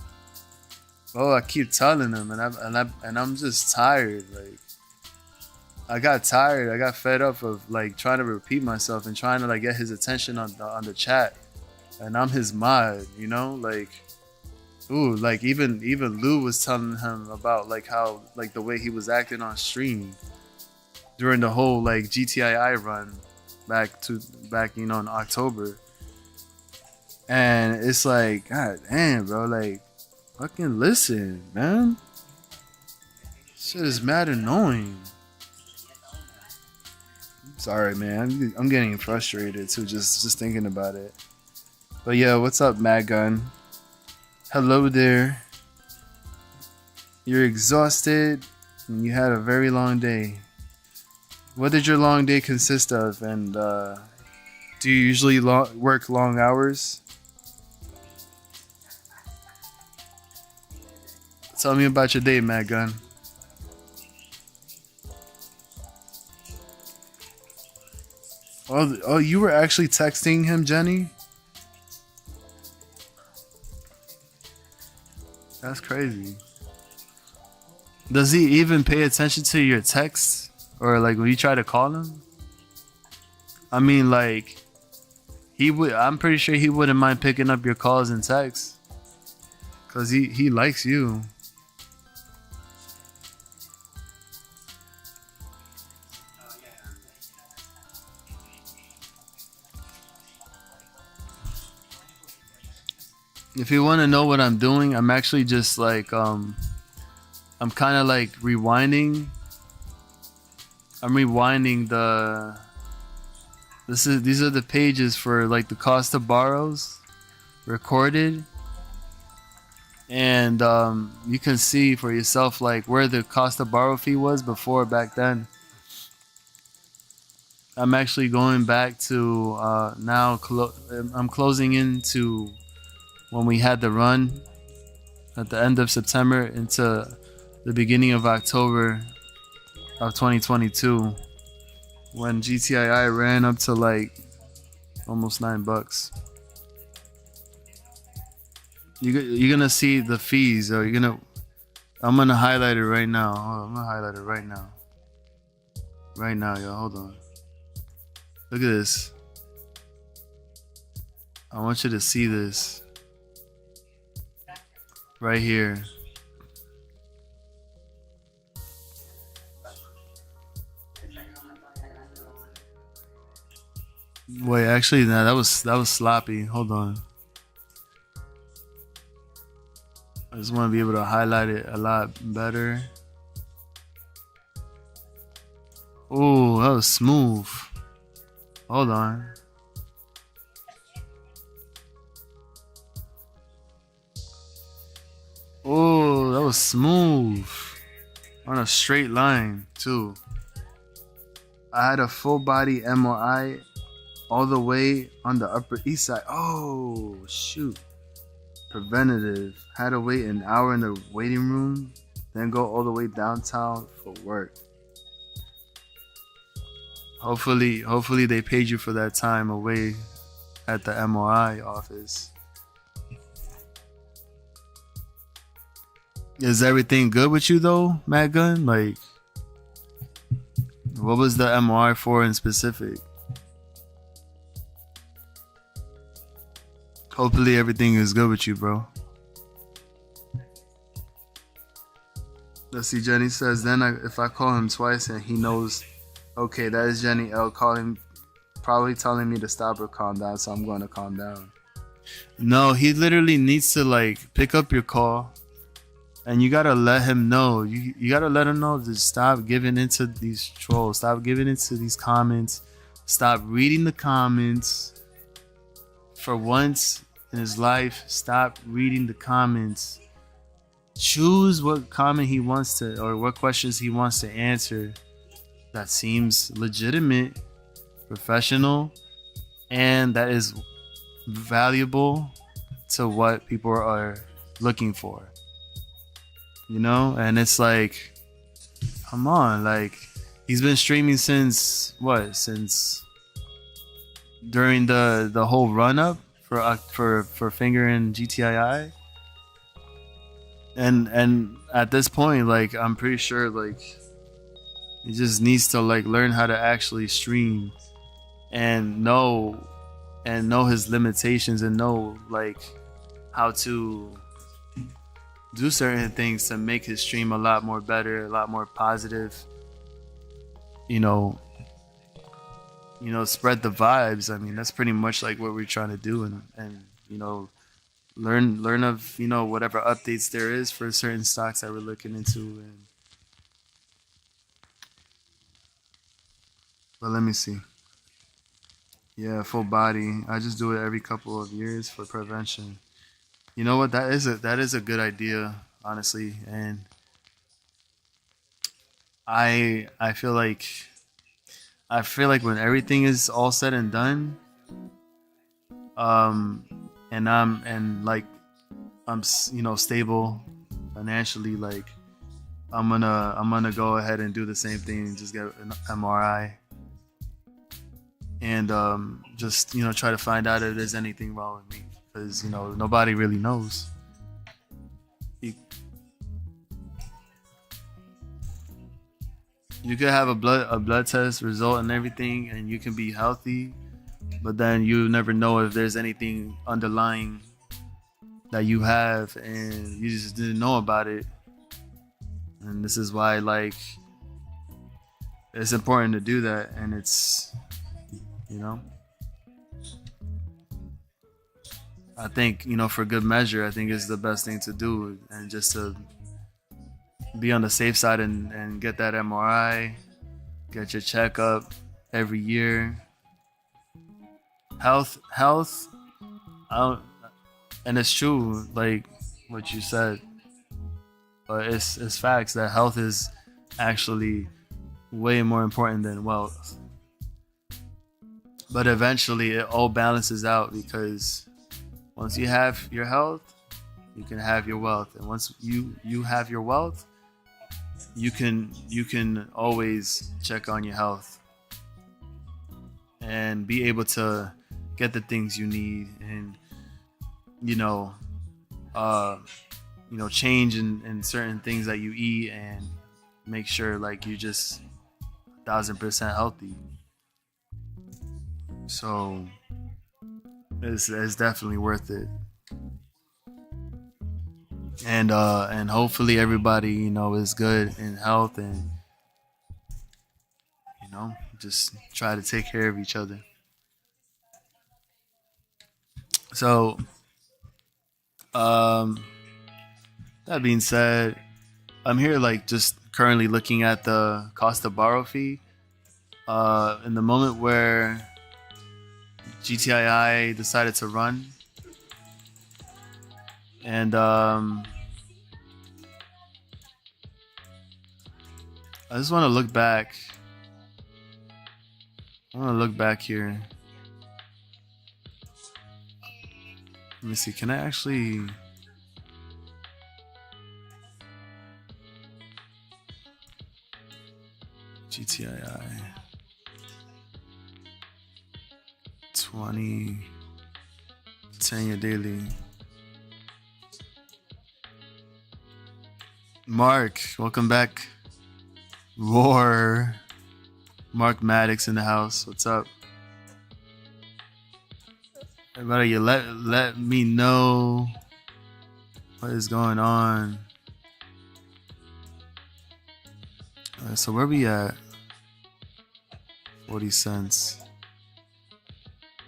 Oh, I keep telling him, and I'm just tired. Like, I got tired. I got fed up of like trying to repeat myself and trying to like get his attention on the chat. And I'm his mod, like, ooh, like even Lou was telling him about like how like the way he was acting on stream during the whole like GTII run back in October. And it's like, god damn, bro, like, fucking listen, man. Shit is mad annoying. Sorry, man. I'm getting frustrated too, just thinking about it. But yeah, what's up, Mad Gun? Hello there. You're exhausted and you had a very long day. What did your long day consist of? And do you usually work long hours? Tell me about your day, Mad Gun. Oh, you were actually texting him, Jenny? That's crazy. Does he even pay attention to your texts? Or like when you try to call him? I mean, like, I'm pretty sure he wouldn't mind picking up your calls and texts. Cause he likes you. If you want to know what I'm doing, I'm actually just like I'm kind of like rewinding I'm rewinding these are the pages for like the cost of borrows recorded, and you can see for yourself like where the cost of borrow fee was before back then. I'm actually going back to now. I'm closing into when we had the run at the end of September into the beginning of October of 2022, when GTII ran up to like almost $9. You're gonna see the fees, or I'm gonna highlight it right now. I'm gonna highlight it right now. Right now, yo, hold on. Look at this. I want you to see this right here. Wait, actually, no, that was sloppy. Hold on. I just want to be able to highlight it a lot better. Oh, that was smooth. Hold on. Oh, that was smooth. On a straight line, too. I had a full body MRI all the way on the Upper East Side. Oh, shoot. Preventative. Had to wait an hour in the waiting room, then go all the way downtown for work. Hopefully they paid you for that time away at the MRI office. Is everything good with you though, Matt Gunn? Like, what was the MRI for in specific? Hopefully everything is good with you, bro. Let's see, Jenny says, then if I call him twice and he knows, okay, that is Jenny L calling, probably telling me to stop or calm down, so I'm going to calm down. No, he literally needs to like pick up your call, and you gotta let him know. You gotta let him know to stop giving into these trolls, stop giving into these comments, stop reading the comments. For once in his life, stop reading the comments. Choose what comment he wants to, or what questions he wants to answer that seems legitimate, professional, and that is valuable to what people are looking for. You know? And it's like, come on, like, he's been streaming since what? Since during the whole run up for Finger and GTII, and at this point, like, I'm pretty sure like he just needs to like learn how to actually stream and know his limitations, and know like how to do certain things to make his stream a lot more better, a lot more positive. Spread the vibes. I mean, that's pretty much like what we're trying to do, and learn of whatever updates there is for certain stocks that we're looking into. But let me see. Yeah, full body. I just do it every couple of years for prevention. You know what? That is a good idea, honestly, and I feel like when everything is all said and done, and I'm stable financially, like I'm gonna go ahead and do the same thing and just get an MRI, and just try to find out if there's anything wrong with me, because nobody really knows. You could have a blood test result and everything, and you can be healthy, but then you never know if there's anything underlying that you have, and you just didn't know about it. And this is why, like, it's important to do that, and it's, I think, for good measure, I think it's the best thing to do, and just to be on the safe side and get that MRI, Get your checkup every year. Health. And it's true, like what you said. But it's facts that health is actually way more important than wealth. But eventually, it all balances out because once you have your health, you can have your wealth, and once you have your wealth, you can always check on your health and be able to get the things you need, and change in certain things that you eat, and make sure like you just 1000% healthy. So it's definitely worth it. And hopefully everybody is good in health, and just try to take care of each other. So that being said, I'm here like just currently looking at the cost of borrow fee. In the moment where GTII decided to run, and I just want to look back. I want to look back here. Let me see. Can I actually? GTII 20 10-year daily. Mark, welcome back. Roar. Mark Maddox in the house. What's up? Everybody, you let me know what is going on. Alright, so where we at? 40 cents.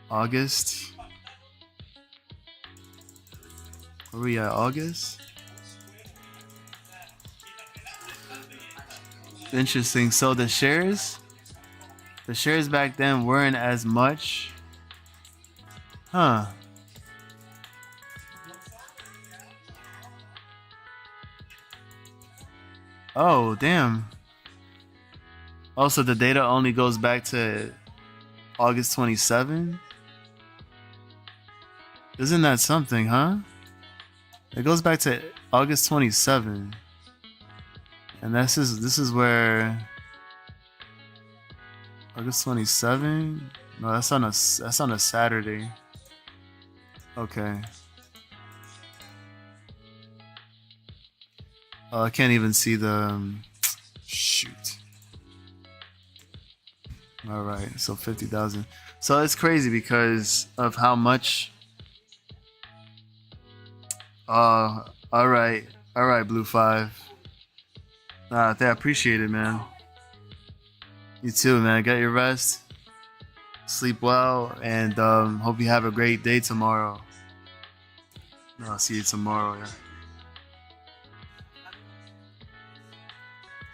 August. Where we at? August? Interesting. So the shares back then weren't as much. Huh. Oh, damn. Also, the data only goes back to August 27. Isn't that something, huh? It goes back to August 27. And this is where August 27? No, that's on a Saturday. Okay. Oh, I can't even see the shoot. All right, so 50,000. So it's crazy because of how much. All right, Blue 5. I appreciate it, man. You too, man. Get your rest. Sleep well, and hope you have a great day tomorrow. I'll see you tomorrow. Yeah.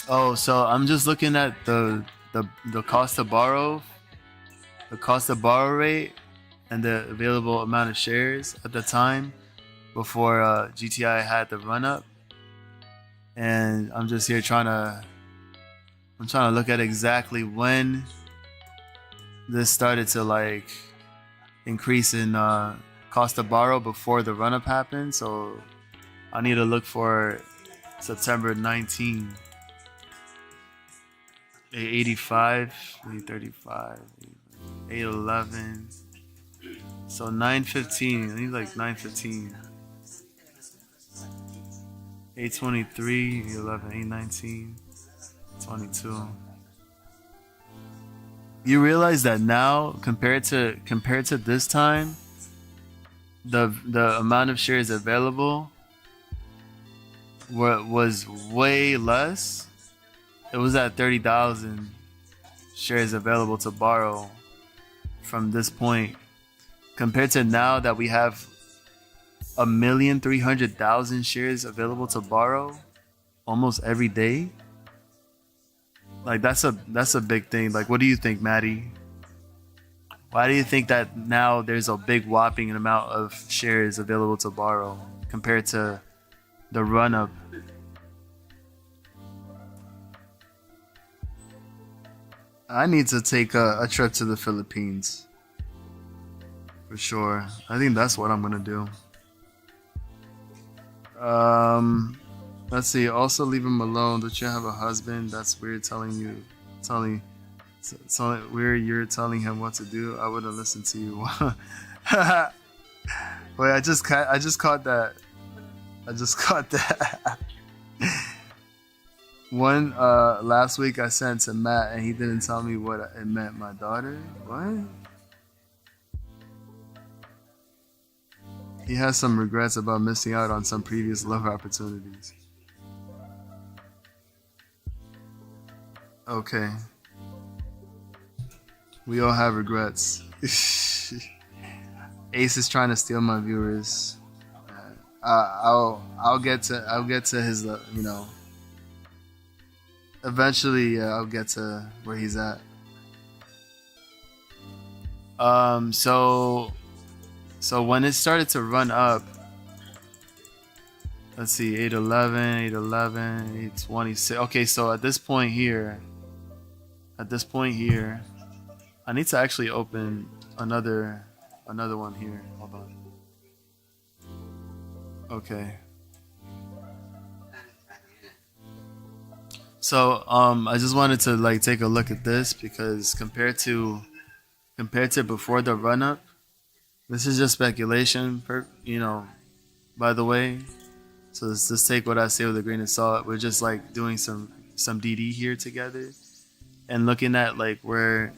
Oh, so I'm just looking at the cost to borrow, the cost to borrow rate, and the available amount of shares at the time before GTI had the run up. And I'm just here trying to look at exactly when this started to like increase in cost to borrow before the run up happened. So I need to look for September 19. 885, 835, 811. So 915. I need like 915. 823, 811, 819, 22. You realize that now, compared to this time, the amount of shares available was way less. It was at 30,000 shares available to borrow from this point, compared to now that we have 1,300,000 shares available to borrow almost every day. Like that's a big thing. Like, what do you think, Maddie? Why do you think that now there's a big whopping amount of shares available to borrow compared to the run up? I need to take a trip to the Philippines for sure. I think that's what I'm gonna do. Let's see. Also, leave him alone. Don't you have a husband? That's weird. Telling, weird. You're telling him what to do. I wouldn't listen to you. Wait, I just caught that. I just caught that. One last week I sent to Matt and he didn't tell me what it meant. My daughter? What? He has some regrets about missing out on some previous love opportunities. Okay. We all have regrets. Ace is trying to steal my viewers. I'll get to his eventually I'll get to where he's at. So when it started to run up, let's see, 811, 811, 826. Okay, so at this point here, I need to actually open another one here. Hold on. Okay. So I just wanted to like take a look at this because compared to before the run up, this is just speculation, by the way. So let's just take what I say with a grain of salt. We're just like doing some DD here together and looking at like where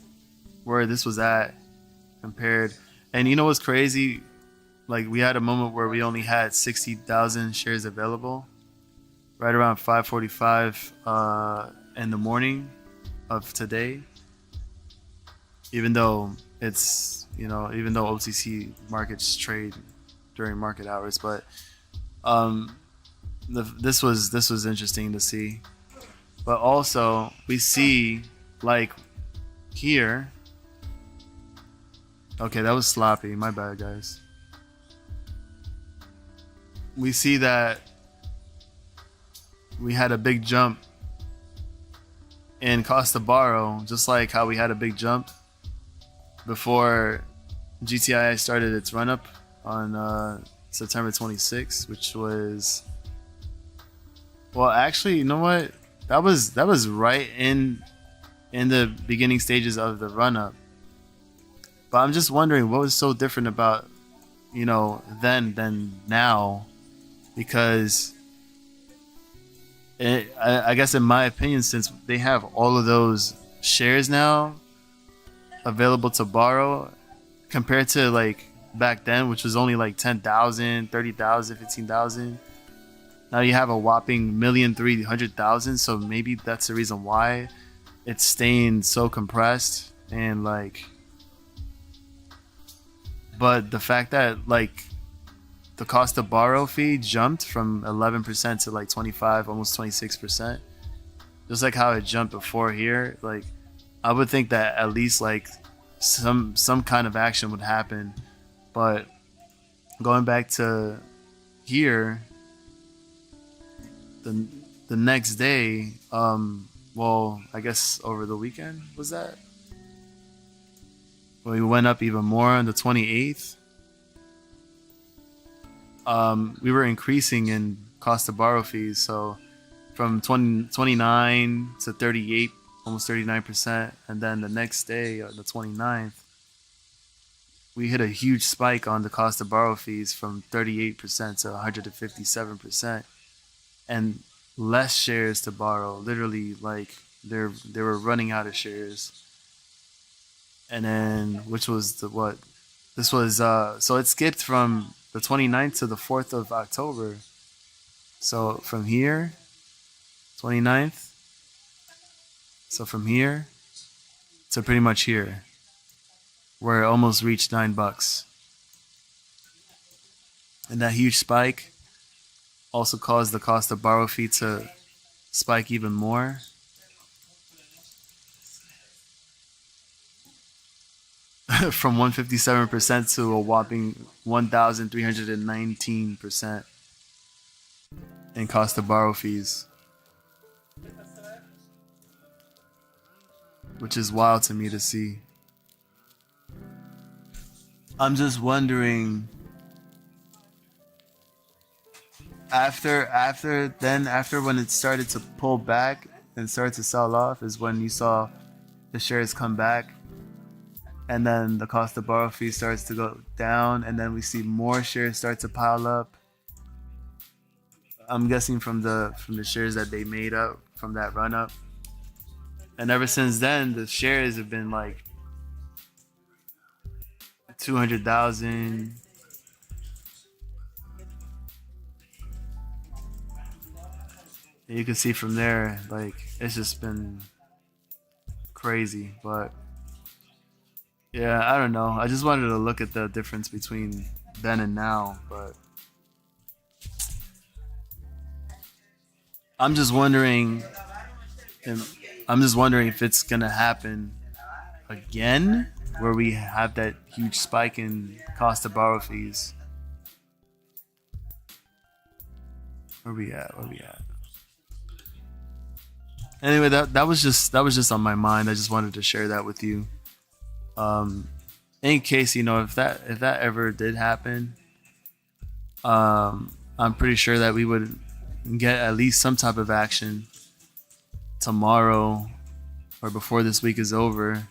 this was at compared. And you know what's crazy? Like we had a moment where we only had 60,000 shares available, right around 5:45 in the morning of today. Even though OTC markets trade during market hours, but this was interesting to see. But also we see like here. Okay, that was sloppy. My bad, guys. We see that we had a big jump in cost to borrow, just like how we had a big jump before GTII started its run up on September 26th, which was, well, actually, you know what? That was right in the beginning stages of the run up. But I'm just wondering what was so different about, then than now, because I guess in my opinion, since they have all of those shares now available to borrow compared to like back then, which was only like 10,000, 30,000, 15,000. Now you have a whopping 1,300,000. So maybe that's the reason why it's staying so compressed and like. But the fact that like the cost of borrow fee jumped from 11% to like 25, almost 26%, just like how it jumped before here, like I would think that at least like some kind of action would happen. But going back to here, the next day, well, I guess over the weekend was that? We went up even more on the 28th. We were increasing in cost of borrow fees, so from 29 to 38, almost 39%, and then the next day, the 29th, we hit a huge spike on the cost of borrow fees from 38% to 157%, and less shares to borrow. Literally, like they were running out of shares. And then, which was the what? This was so it skipped from the 29th to the 4th of October. So from here, 29th. So from here to pretty much here, where it almost reached $9. And that huge spike also caused the cost of borrow fee to spike even more. from 157% to a whopping 1,319% in cost to borrow fees, which is wild to me to see. I'm just wondering, after when it started to pull back and started to sell off is when you saw the shares come back, and then the cost of borrow fee starts to go down, and then we see more shares start to pile up. I'm guessing from the shares that they made up from that run up. And ever since then, the shares have been like 200,000. You can see from there, like, it's just been crazy. But yeah, I don't know. I just wanted to look at the difference between then and now. But I'm just wondering if it's gonna happen again, where we have that huge spike in cost of borrow fees. Where we at? Anyway, that was just on my mind. I just wanted to share that with you. In case, if that ever did happen, I'm pretty sure that we would get at least some type of action tomorrow or before this week is over.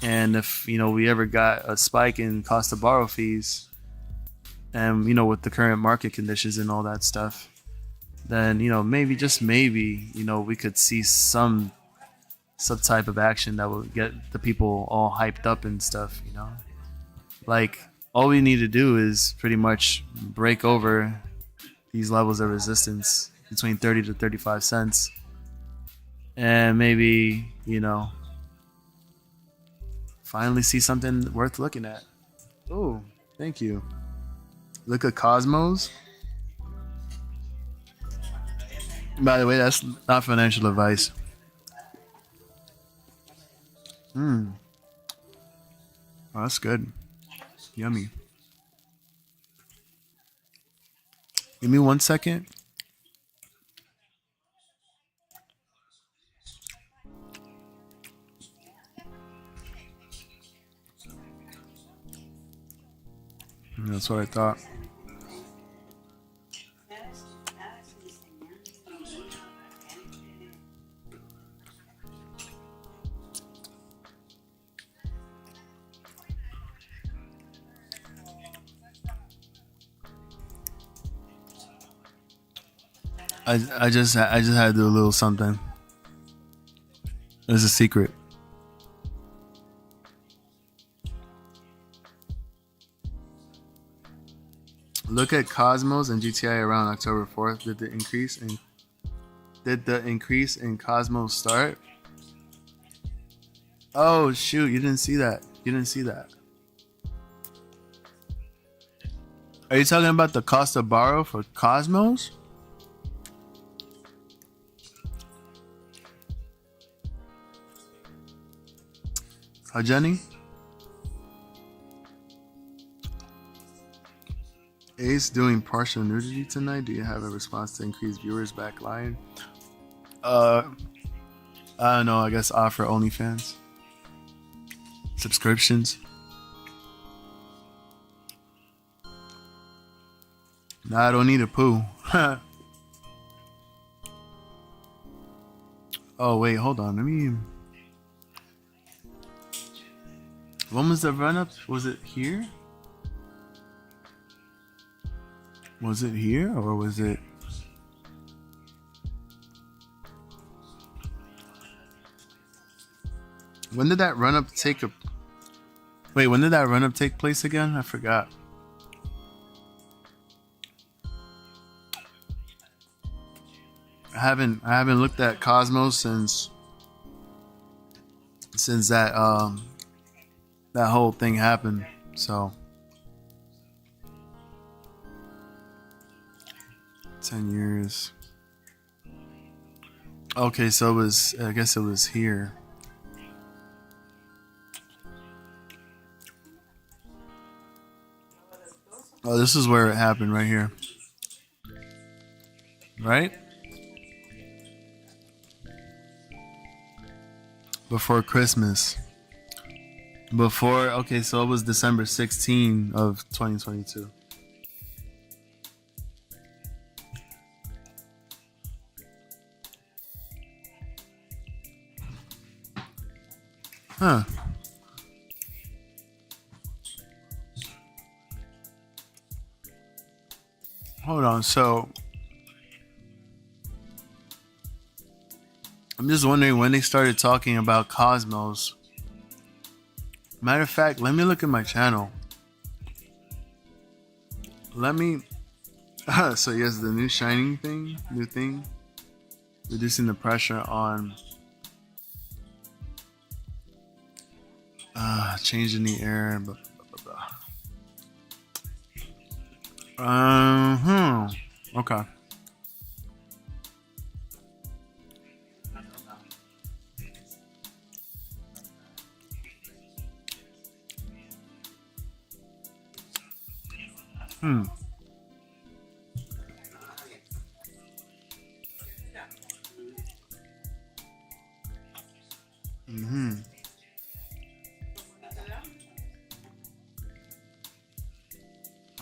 And if we ever got a spike in cost of borrow fees, and with the current market conditions and all that stuff, then maybe, just maybe, we could see some type of action that will get the people all hyped up and stuff. Like, all we need to do is pretty much break over these levels of resistance between 30 to 35 cents, and maybe finally see something worth looking at. Oh, thank you. Look at Cosmos. By the way, that's not financial advice. Oh, that's good. Yummy. Give me 1 second. That's what I thought. I just had to do a little something. It's a secret. Look at Cosmos and GTII around October 4th. Did the increase in Cosmos start? Oh shoot, you didn't see that. Are you talking about the cost of borrow for Cosmos? Hi, Jenny. Ace doing partial nudity tonight. Do you have a response to increased viewers back line? I don't know. I guess offer OnlyFans subscriptions. Nah, I don't need a poo. Oh wait, hold on. Let me. When was the run up? Was it here? Was it here or was it? When did that run up take a? Wait, when did that run up take place again? I forgot. I haven't looked at Cosmos since that that whole thing happened. So 10 years. Okay, so I guess it was here. Oh, this is where it happened right here. Right? Before Christmas. Okay, so it was December 16 of 2022. Huh. Hold on, so I'm just wondering when they started talking about Cosmos. Matter of fact, let me look at my channel. So yes, the new shining thing, reducing the pressure on changing the air, blah, blah, blah, blah. Okay.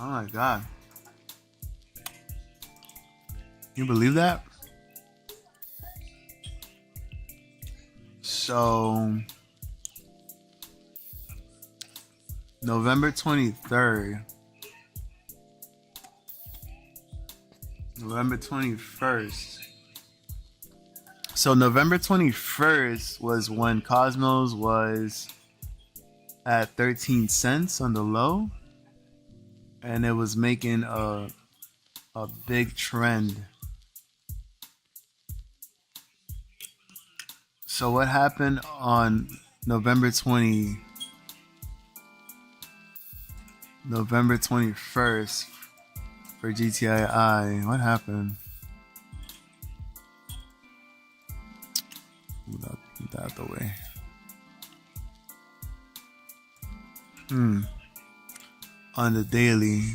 Oh my god. You believe that? So November 23rd. November 21st. So November 21st was when Cosmos was at 13 cents on the low. And it was making a big trend. So what happened on November 21st for GTII? What happened? Move that out the way. On the daily.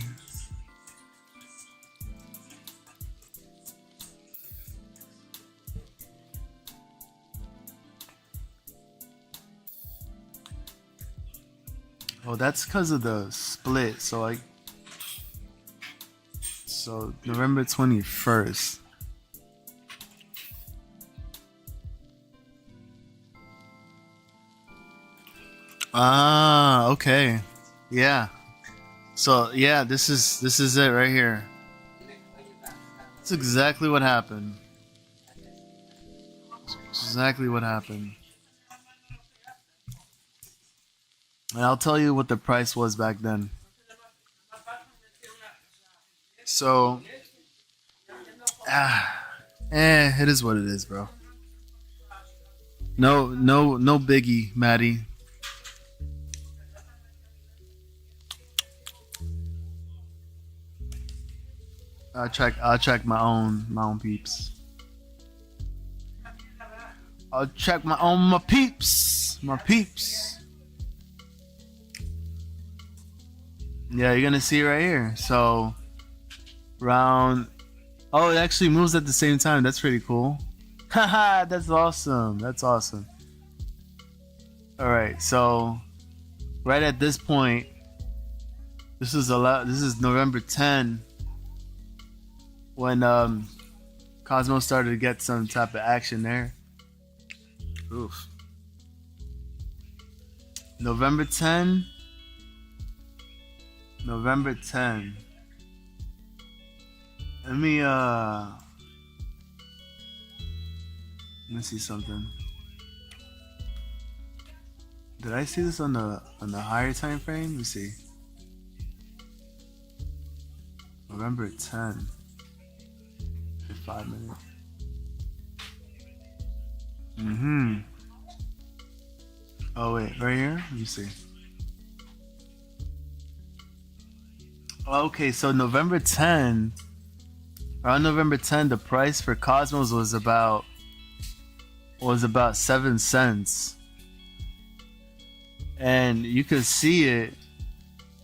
Oh, that's because of the split. So November 21st. Ah, okay. Yeah. So yeah, this is it right here. That's exactly what happened. Exactly what happened. And I'll tell you what the price was back then. So, it is what it is, bro. No biggie, Maddie. I'll check my own peeps. I'll check my peeps. Yeah, you're gonna see it right here. So round. Oh, it actually moves at the same time. That's pretty cool. Haha, that's awesome. All right, so right at this point, this is November 10. When Cosmos started to get some type of action there. Oof. November 10. Let me see something. Did I see this on the higher time frame? Let me see. November 10. 5 minutes. Oh wait, right here? Let me see. Okay, so around November 10, the price for Cosmos was about 7 cents. And you could see it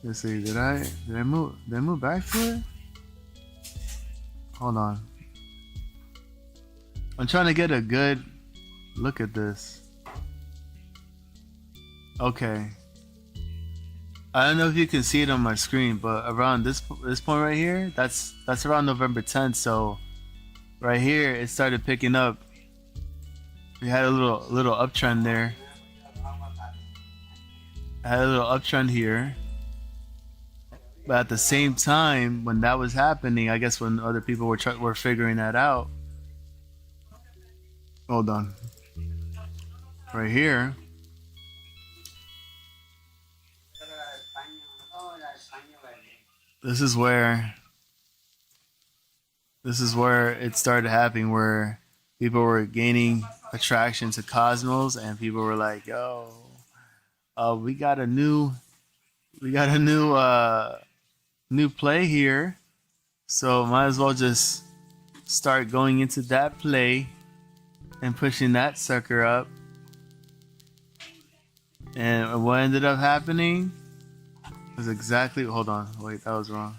Let's see. Did I move? Did I move back to it? Hold on. I'm trying to get a good look at this. Okay. I don't know if you can see it on my screen, but around this point right here, that's around November 10th. So right here, it started picking up. We had a little uptrend there. I had a little uptrend here. But at the same time, when that was happening, I guess when other people were figuring that out. Hold on. Right here. This is where it started happening, where people were gaining attraction to Cosmos, and people were like, "Yo, we got a new play here, so might as well just start going into that play and pushing that sucker up." And what ended up happening was exactly, hold on, wait, that was wrong.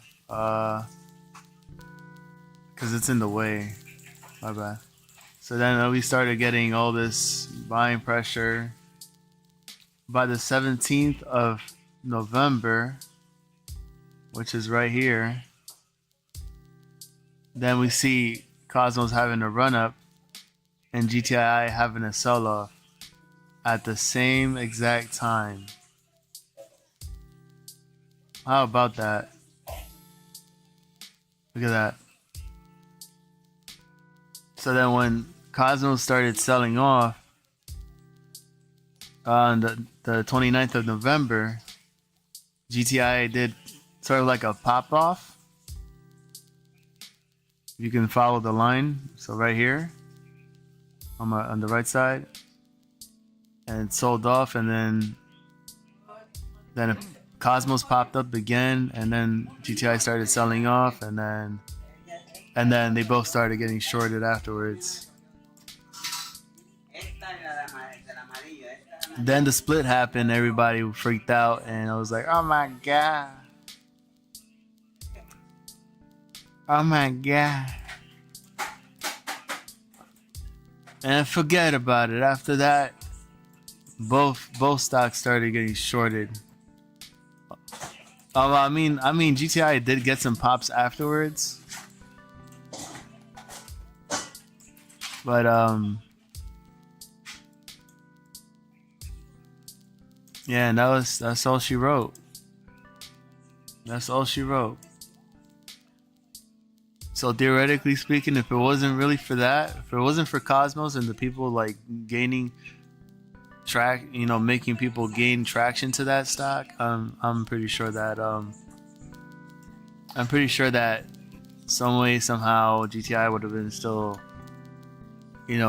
Because it's in the way. My bad. So then we started getting all this buying pressure. By the 17th of November, which is right here, then we see Cosmos having a run up and GTII having a sell off at the same exact time. How about that? Look at that. So then when Cosmos started selling off on the 29th of November, GTII did sort of like a pop off. You can follow the line. So right here on the right side, and it sold off, and then Cosmos popped up again, and then GTI started selling off, and then they both started getting shorted afterwards. Then the split happened, everybody freaked out, and I was like, oh my god. Oh my god. And forget about it. After that, both stocks started getting shorted. I mean GTI did get some pops afterwards. But yeah, and that's all she wrote. That's all she wrote. So theoretically speaking, if it wasn't really for that, if it wasn't for Cosmos and the people like gaining making people gain traction to that stock, I'm pretty sure that some way, somehow GTI would have been still, in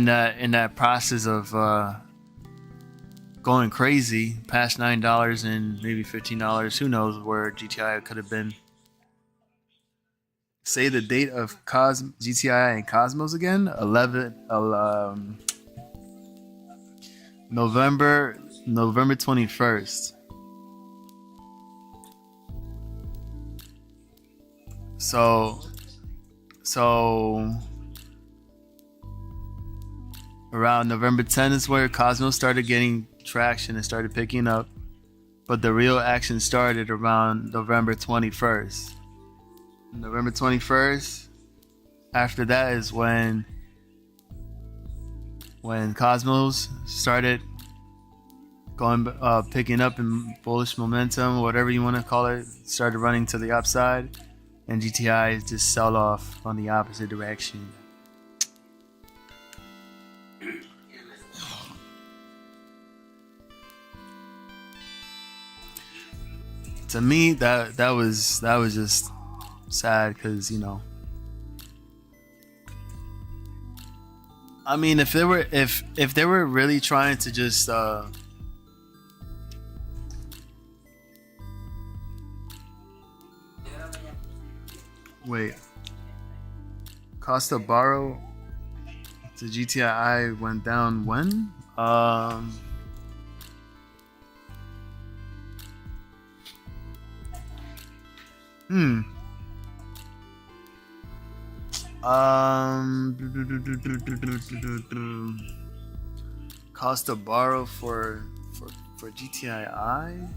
that process of going crazy past $9 and maybe $15. Who knows where GTI could have been? Say the date of GTI and Cosmos again. November 21st. So around November 10th is where Cosmos started getting traction and started picking up, but the real action started around November 21st. November 21st. After that is when Cosmos started picking up in bullish momentum, whatever you want to call it, started running to the upside, and GTI just sell off on the opposite direction. To me, that was just sad, because I mean, if they were really trying to just wait, cost of borrow to GTII went down when? Hmm. Cost to borrow for GTII.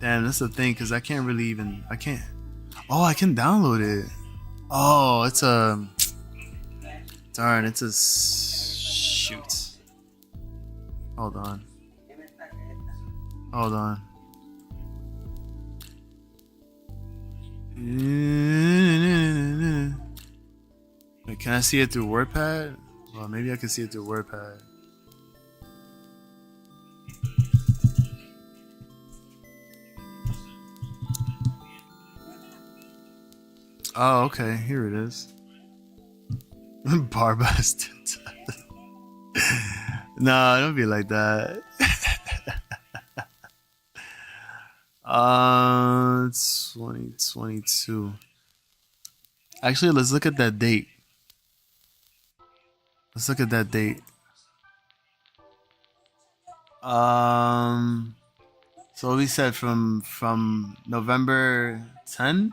Damn, that's the thing, cause I can't really even. I can't. Oh, I can download it. Oh, it's a. Darn, it's a. Shoot. Hold on. Hold on. Wait, can I see it through WordPad? Well, maybe I can see it through WordPad. Oh, okay. Here it is. Barbast. No, don't be like that. 2022. Actually, let's look at that date. Let's look at that date. So we said from November 10.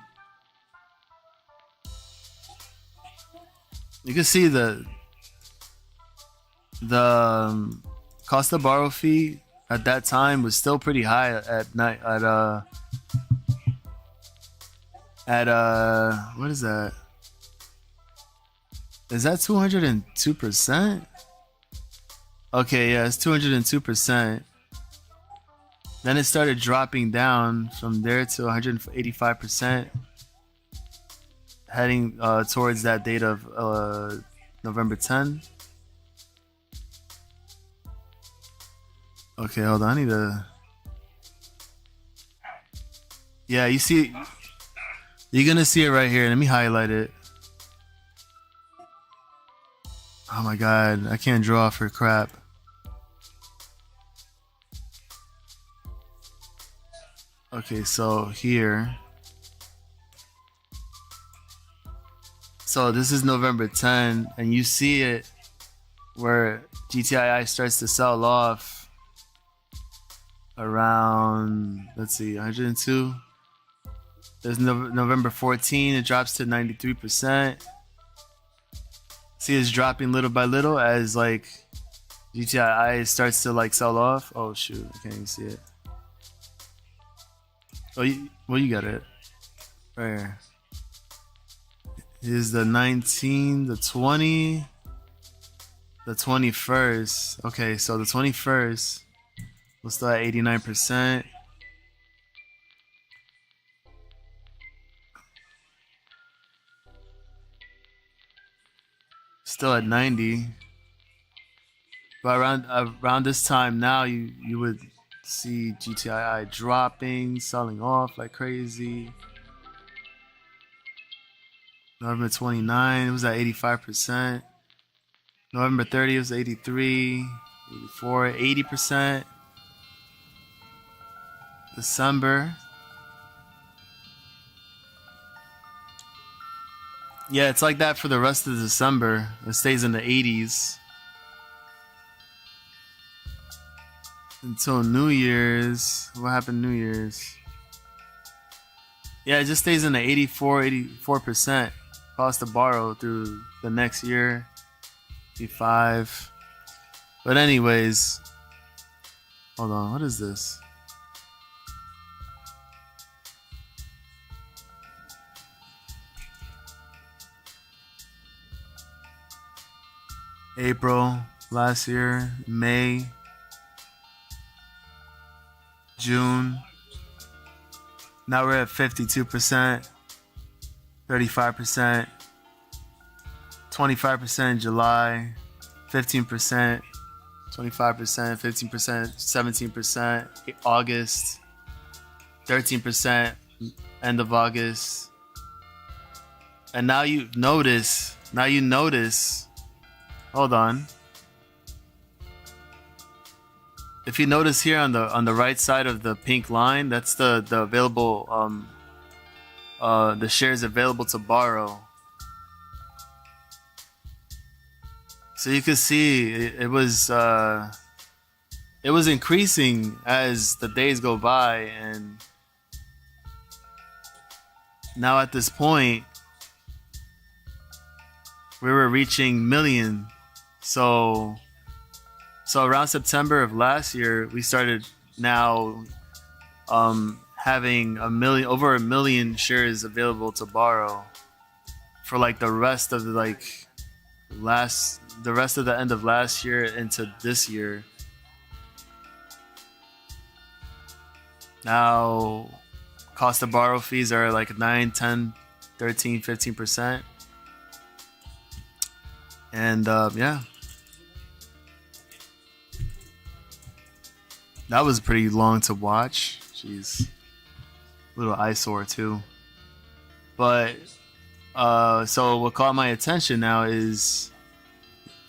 You can see the cost of borrow fee at that time was still pretty high at night at what is that? Is that 202%? Okay, yeah, it's 202%. Then it started dropping down from there to 185%, heading towards that date of November 10. Okay, hold on. I need to. Yeah, you see, you're gonna see it right here. Let me highlight it. Oh my god, I can't draw for crap. Okay, so here. So this is November 10, and you see it where GTII starts to sell off around, let's see, 102. There's November 14, it drops to 93%. See, it's dropping little by little as like GTII starts to like sell off. Oh shoot, I can't even see it. Oh, you got it right here. Here's the 19, the 20, the 21st. Okay, so the 21st. We're still at 89%. Still at 90. But around this time now, you would see GTII dropping, selling off like crazy. November 29, it was at 85%. November 30, it was 83, 84, 80%. December. Yeah, it's like that for the rest of December. It stays in the 80s. Until New Year's. What happened New Year's? Yeah, it just stays in the 84% cost to borrow through the next year. 85. But anyways. Hold on, what is this? April last year, May, June. Now we're at 52%, 35%, 25% July, 15%, 25%, 15%, 17%, August, 13%, end of August. And now you notice, hold on. If you notice here on the right side of the pink line, that's the available the shares available to borrow. So you can see it was increasing as the days go by, and now at this point, we were reaching million. So around September of last year, we started now having over a million shares available to borrow for like the rest of the end of last year into this year. Now cost of borrow fees are like 9, 10, 13, 15%. And yeah, that was pretty long to watch. Jeez, a little eyesore too. But so what caught my attention now is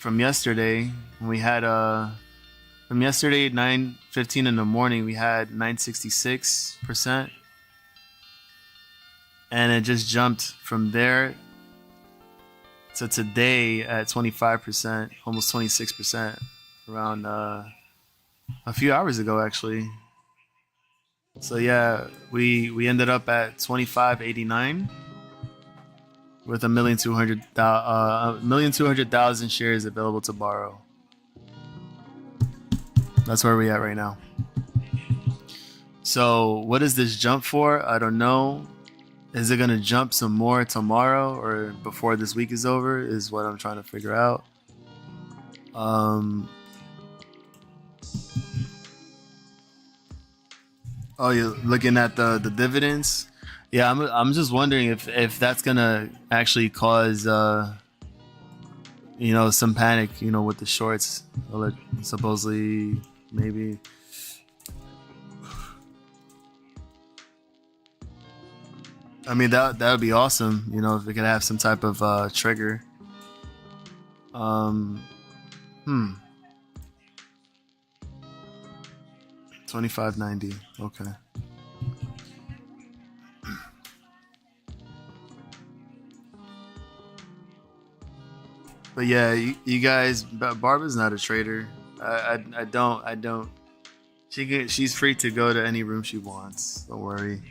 from yesterday. We had from yesterday at 9:15 in the morning, we had 966%, and it just jumped from there to today at 25%, almost 26%, around a few hours ago actually. So yeah, we ended up at 25.89 with 1,200,000 shares available to borrow. That's where we at right now. So what is this jump for? I don't know. Is it gonna jump some more tomorrow or before this week is over? Is what I'm trying to figure out. Oh, you're looking at the dividends. Yeah, I'm just wondering if that's gonna actually cause some panic, with the shorts. Supposedly, maybe. I mean, that would be awesome, if it could have some type of trigger. 25.90. Okay. But yeah, you guys, Barbara's not a trader. I don't. She's free to go to any room she wants. Don't worry.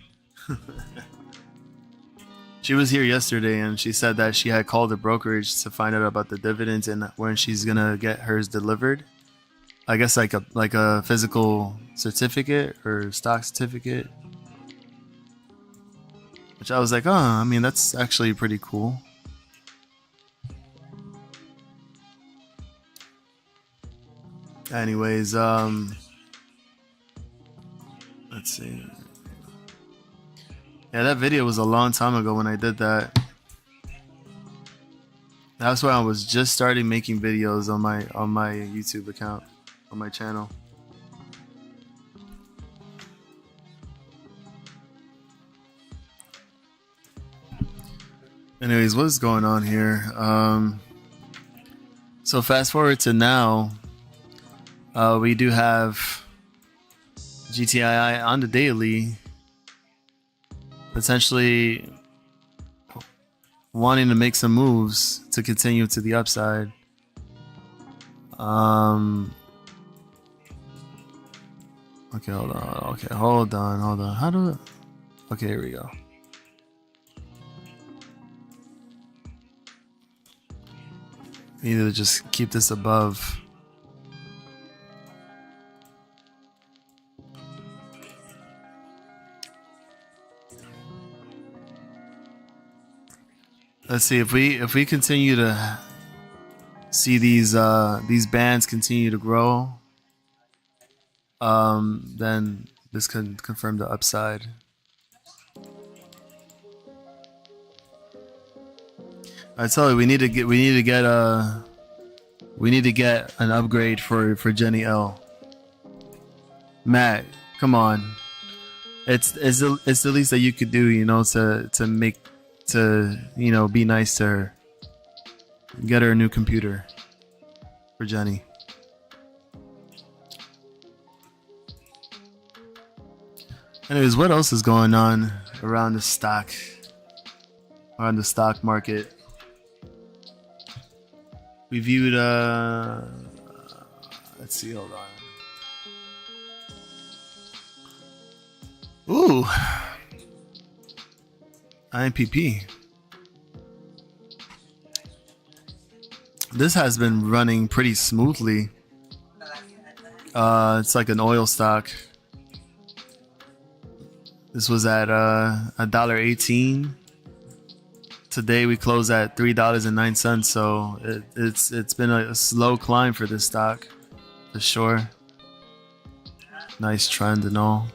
She was here yesterday and she said that she had called the brokerage to find out about the dividends and when she's gonna get hers delivered. I guess like a physical certificate or stock certificate. Which I was like, oh, I mean, that's actually pretty cool. Anyways, let's see. Yeah, that video was a long time ago when I did that. That's when I was just starting making videos on my YouTube account, on my channel. Anyways, what's going on here? So fast forward to now, we do have GTII on the daily, potentially wanting to make some moves to continue to the upside. Okay, hold on. Okay, hold on. How do? Okay, here we go. We need to just keep this above. Let's see if we continue to see these bands continue to grow, then this could confirm the upside. I tell you, we need to get an upgrade for Jenny L. Matt, come on, it's the least that you could do, to be nice to her. Get her a new computer for Jenny. Anyways, what else is going on around the stock market? We viewed let's see, hold on. Ooh, IMPP. This has been running pretty smoothly. It's like an oil stock. This was at $1.18. Today we closed at $3.09. So it's been a slow climb for this stock, for sure. Nice trend and all.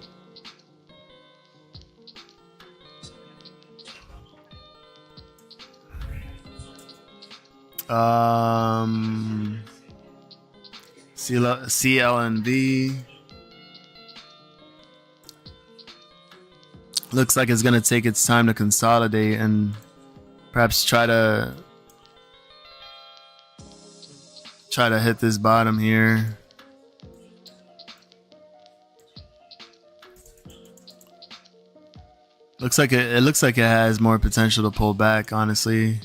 CLNV looks like it's gonna take its time to consolidate and perhaps try to hit this bottom here. Looks like it has more potential to pull back, honestly.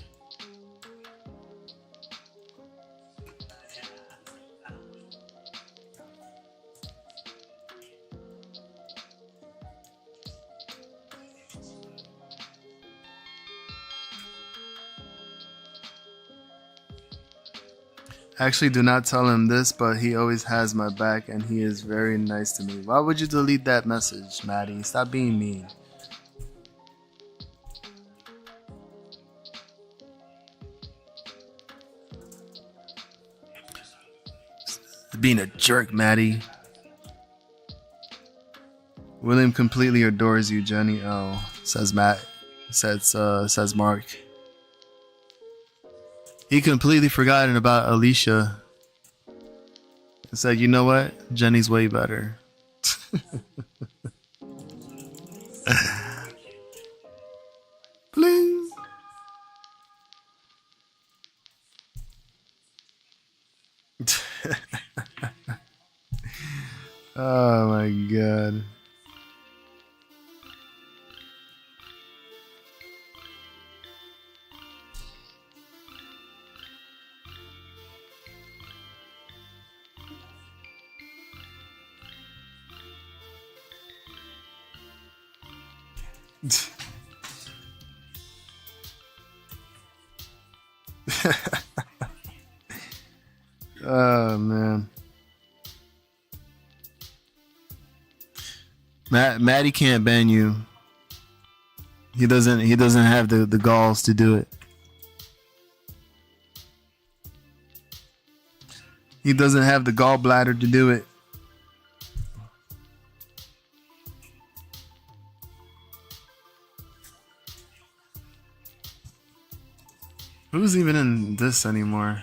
Actually, do not tell him this, but he always has my back and he is very nice to me. Why would you delete that message, Maddie? Stop being mean. Being a jerk, Maddie. William completely adores you, Jenny. Oh, says Matt. Says Mark. He completely forgotten about Alicia. He said, you know what? Jenny's way better. Bling. Oh my god. Oh man. Maddie can't ban you. He doesn't have the galls to do it. He doesn't have the gallbladder to do it. Who's even in this anymore?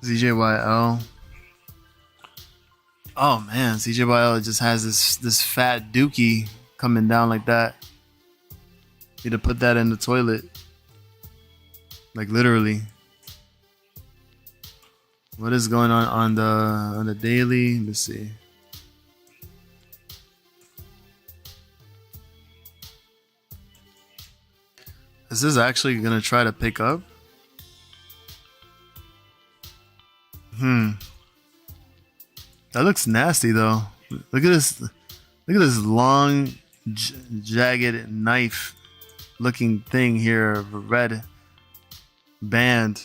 ZJYL. Oh man, ZJYL just has this fat dookie coming down like that. Need to put that in the toilet. Like literally. What is going on the daily? Let's see. Is this actually gonna try to pick up? That looks nasty though. Look at this. Look at this long, jagged knife-looking thing here, of a red band.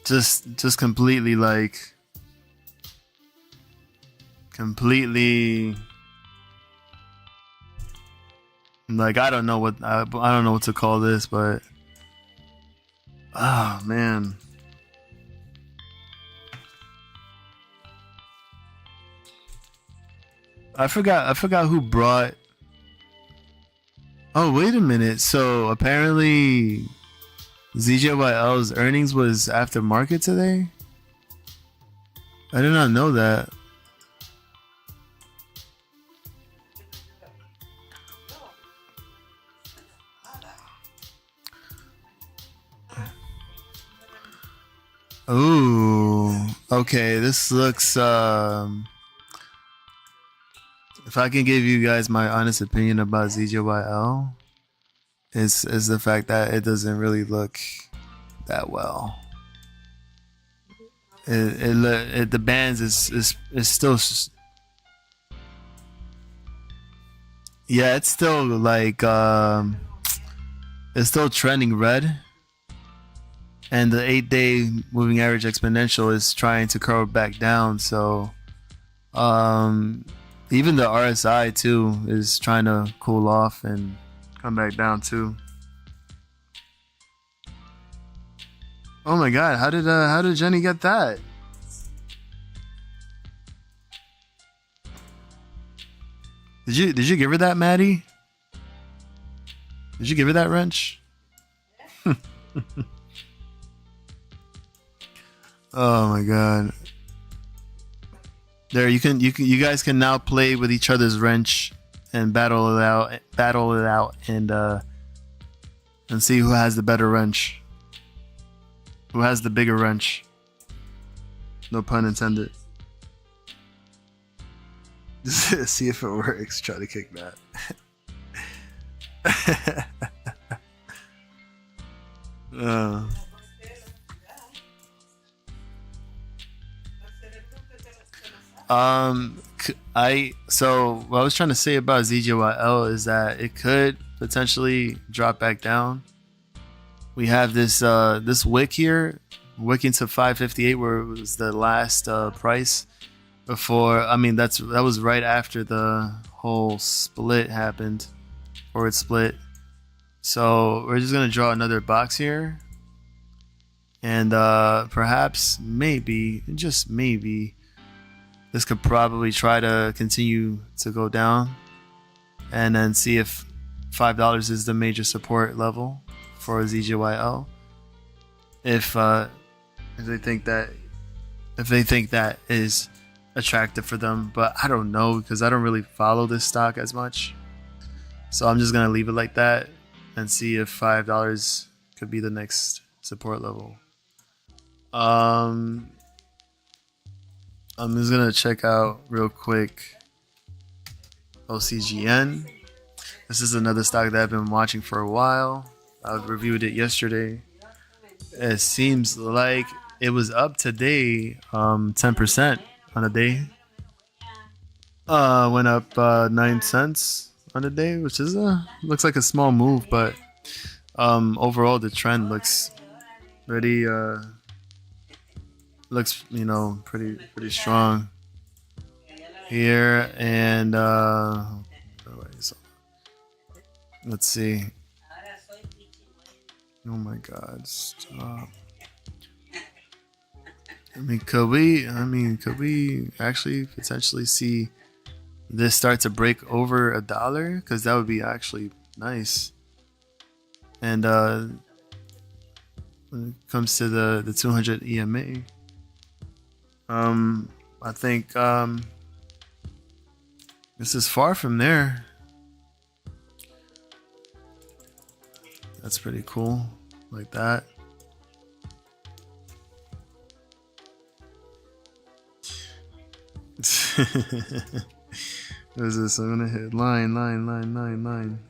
Just completely like, like I don't know what to call this, but oh man. I forgot who brought. Oh, wait a minute. So apparently ZJYL's earnings was after market today? I did not know that. Ooh. Okay, this looks if I can give you guys my honest opinion about ZJYL, is the fact that it doesn't really look that well. The bands is still Yeah, it's still like it's still trending red, and the 8-day moving average exponential is trying to curve back down. So even the RSI too is trying to cool off and come back down too. Oh my god, how did Jenny get that? Did you give her that, Maddie? Did you give her that wrench? Oh my god. There, you guys can now play with each other's wrench and battle it out and see who has the better wrench. Who has the bigger wrench? No pun intended. Just see if it works. Try to kick that. So what I was trying to say about ZGYL is that it could potentially drop back down. We have this this wick here, wicking to 558, where it was the last price before. I mean, that was right after the whole split happened, or it split. So we're just gonna draw another box here, and perhaps, maybe, just maybe, this could probably try to continue to go down, and then see if $5 is the major support level for ZGYL. If they think that is attractive for them, but I don't know, because I don't really follow this stock as much. So I'm just gonna leave it like that and see if $5 could be the next support level. I'm just gonna check out real quick OCGN. This is another stock that I've been watching for a while. I've reviewed it yesterday. It seems like it was up today 10% on a day. Went up 9 cents on a day, which is looks like a small move, but overall the trend looks pretty pretty strong here. And let's see. Oh my god, stop. Could we actually potentially see this start to break over $1? Because that would be actually nice. And when it comes to the 200 EMA, I think this is far from there. That's pretty cool, like that. What is this? I'm gonna hit line.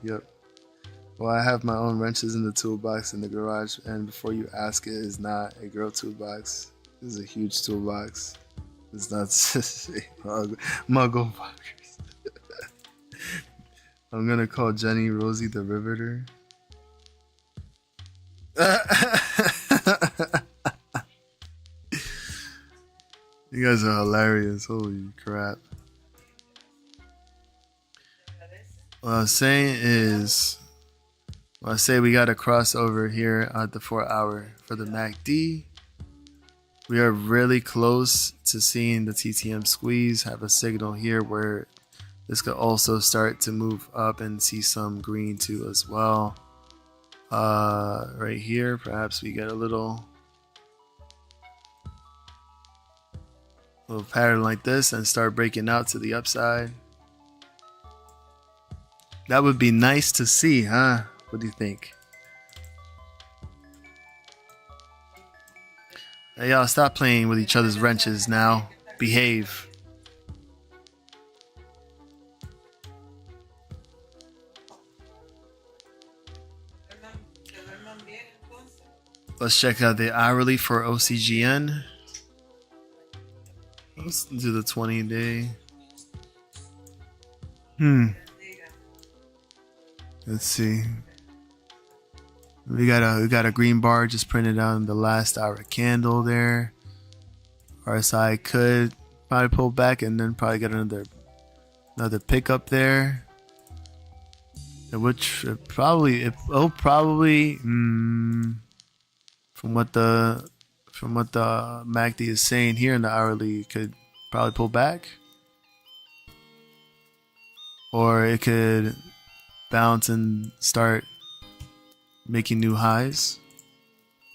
Yep. Well, I have my own wrenches in the toolbox in the garage, and before you ask, it is not a girl toolbox. This is a huge toolbox. It's not muggle boxers. I'm gonna call Jenny Rosie the Riveter. You guys are hilarious. Holy crap. What I was saying is, I say we got a crossover here at the 4 hour for the MACD. We are really close to seeing the TTM squeeze, have a signal here where this could also start to move up and see some green too as well. Right here, perhaps we get a little pattern like this and start breaking out to the upside. That would be nice to see, huh? What do you think? Hey, y'all, stop playing with each other's wrenches now. Behave. Let's check out the hourly for OCGN. Let's do the 20-day. Let's see. We got a green bar just printed on the last hour candle there. RSI could probably pull back and then probably get another pickup there. Which probably from what the MACD is saying here in the hourly, could probably pull back, or it could bounce and start making new highs,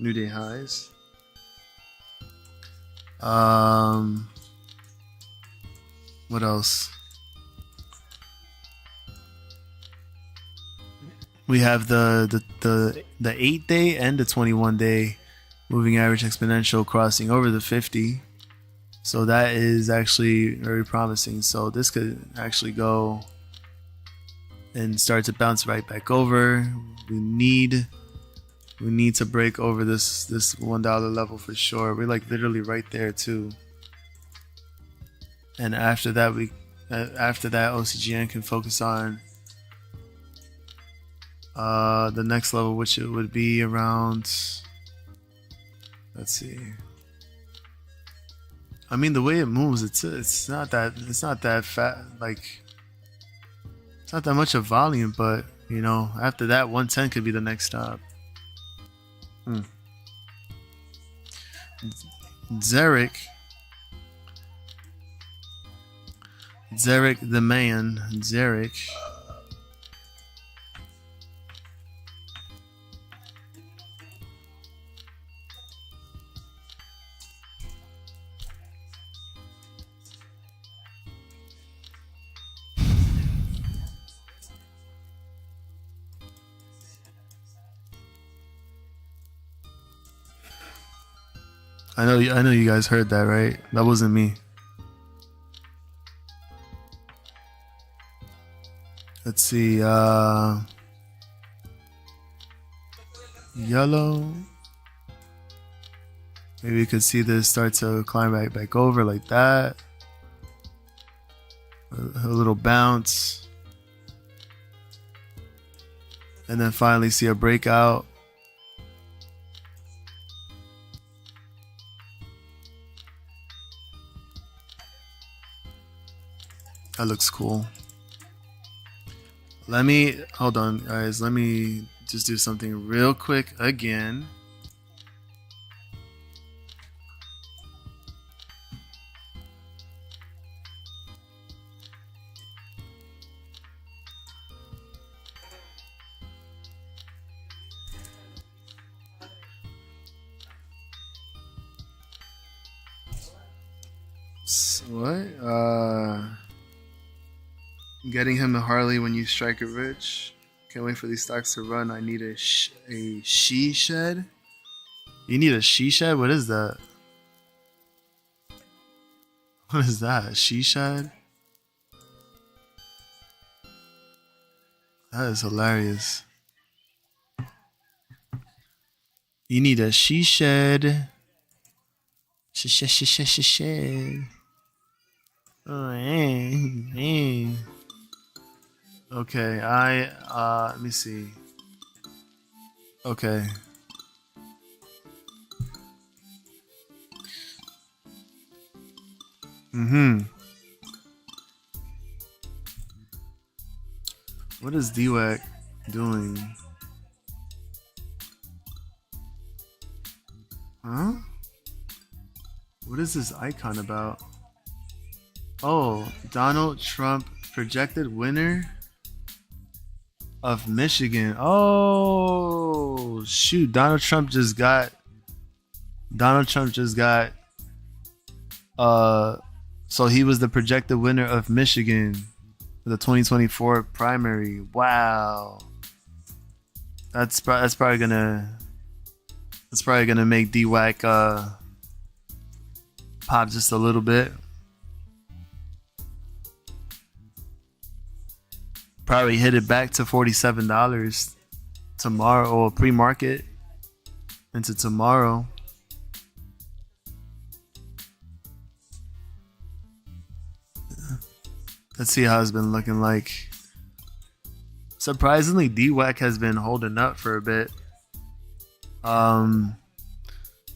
new day highs. What else? We have the 8-day and the 21-day moving average exponential crossing over the 50. So that is actually very promising. So this could actually go and start to bounce right back over. We need to break over this $1 level for sure. We're like literally right there too. And after that OCGN can focus on the next level, which it would be around, let's see. I mean, the way it moves, it's not that fat, like it's not that much of volume, but you know, after that 110 could be the next stop. Zarek the man, Zarek. I know you guys heard that, right? That wasn't me. Let's see, yellow. Maybe you could see this start to climb right back over like that. A little bounce. And then finally see a breakout. That looks cool. Hold on, guys. Let me just do something real quick again. What? Getting him a Harley when you strike it rich. Can't wait for these stocks to run. I need a she shed. You need a she shed? What is that? What is that? A she shed? That is hilarious. You need a she shed. Shed. Oh, hey. Okay, let me see. Okay. What is DWAC doing? Huh? What is this icon about? Oh, Donald Trump projected winner of Michigan. Oh, shoot. Donald Trump just got so he was the projected winner of Michigan for the 2024 primary. Wow. That's probably gonna make DWAC pop just a little bit. Probably hit it back to $47 tomorrow, or pre-market into tomorrow. Let's see how it's been looking like surprisingly, DWAC has been holding up for a bit.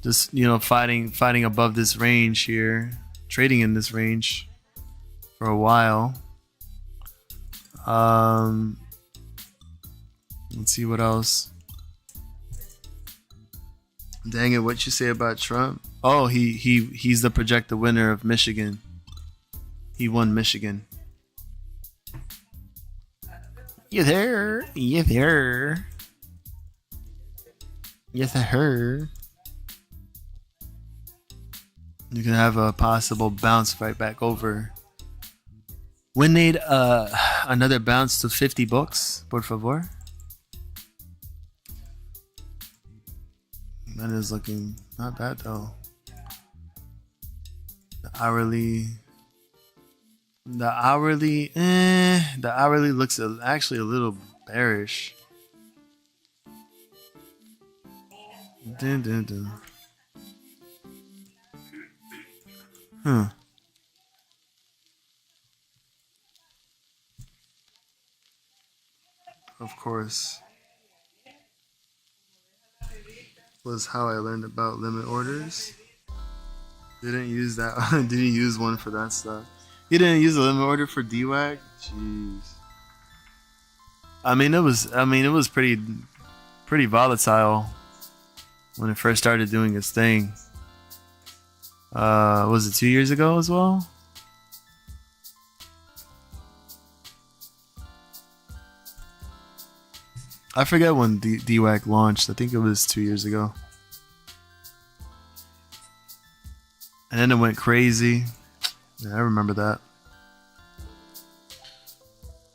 Just fighting above this range here, trading in this range for a while. Let's see what else. Dang it, what you say about Trump? Oh, he's the projected winner of Michigan. He won Michigan. You there? You there? Yes, I heard. You can have a possible bounce right back over. We need another bounce to 50 bucks, por favor. That is looking not bad though. The hourly looks actually a little bearish. Dun, dun, dun. Of course. Was how I learned about limit orders. Didn't use that. Didn't use one for that stuff. You didn't use a limit order for DWAC? Jeez. I mean, it was pretty volatile when it first started doing its thing. Was it 2 years ago as well? I forget when DWAC launched. I think it was 2 years ago. And then it went crazy. Yeah, I remember that.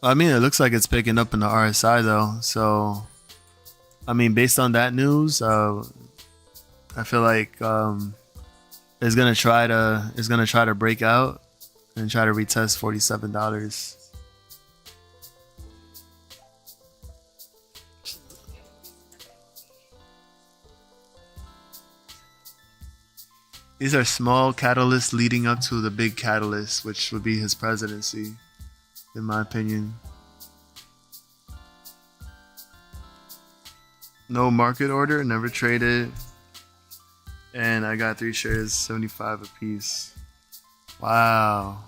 I mean, it looks like it's picking up in the RSI though. So, I mean, based on that news, I feel like it's gonna try to break out and try to retest $47. These are small catalysts leading up to the big catalyst, which would be his presidency, in my opinion. No market order, never traded. And I got 3 shares, 75 apiece. Wow.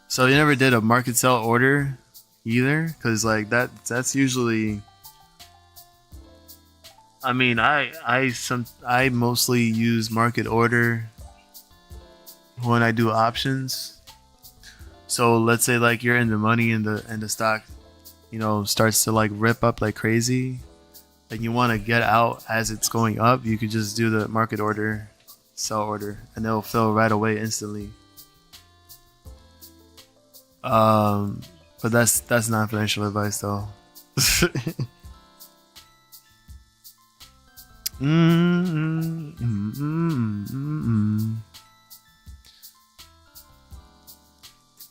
So you never did a market sell order either? Because like that's usually... I mean, I mostly use market order when I do options. So let's say like you're in the money and the stock, starts to like rip up like crazy, and you want to get out as it's going up. You could just do the market order, sell order, and it'll fill right away instantly. But that's not financial advice though.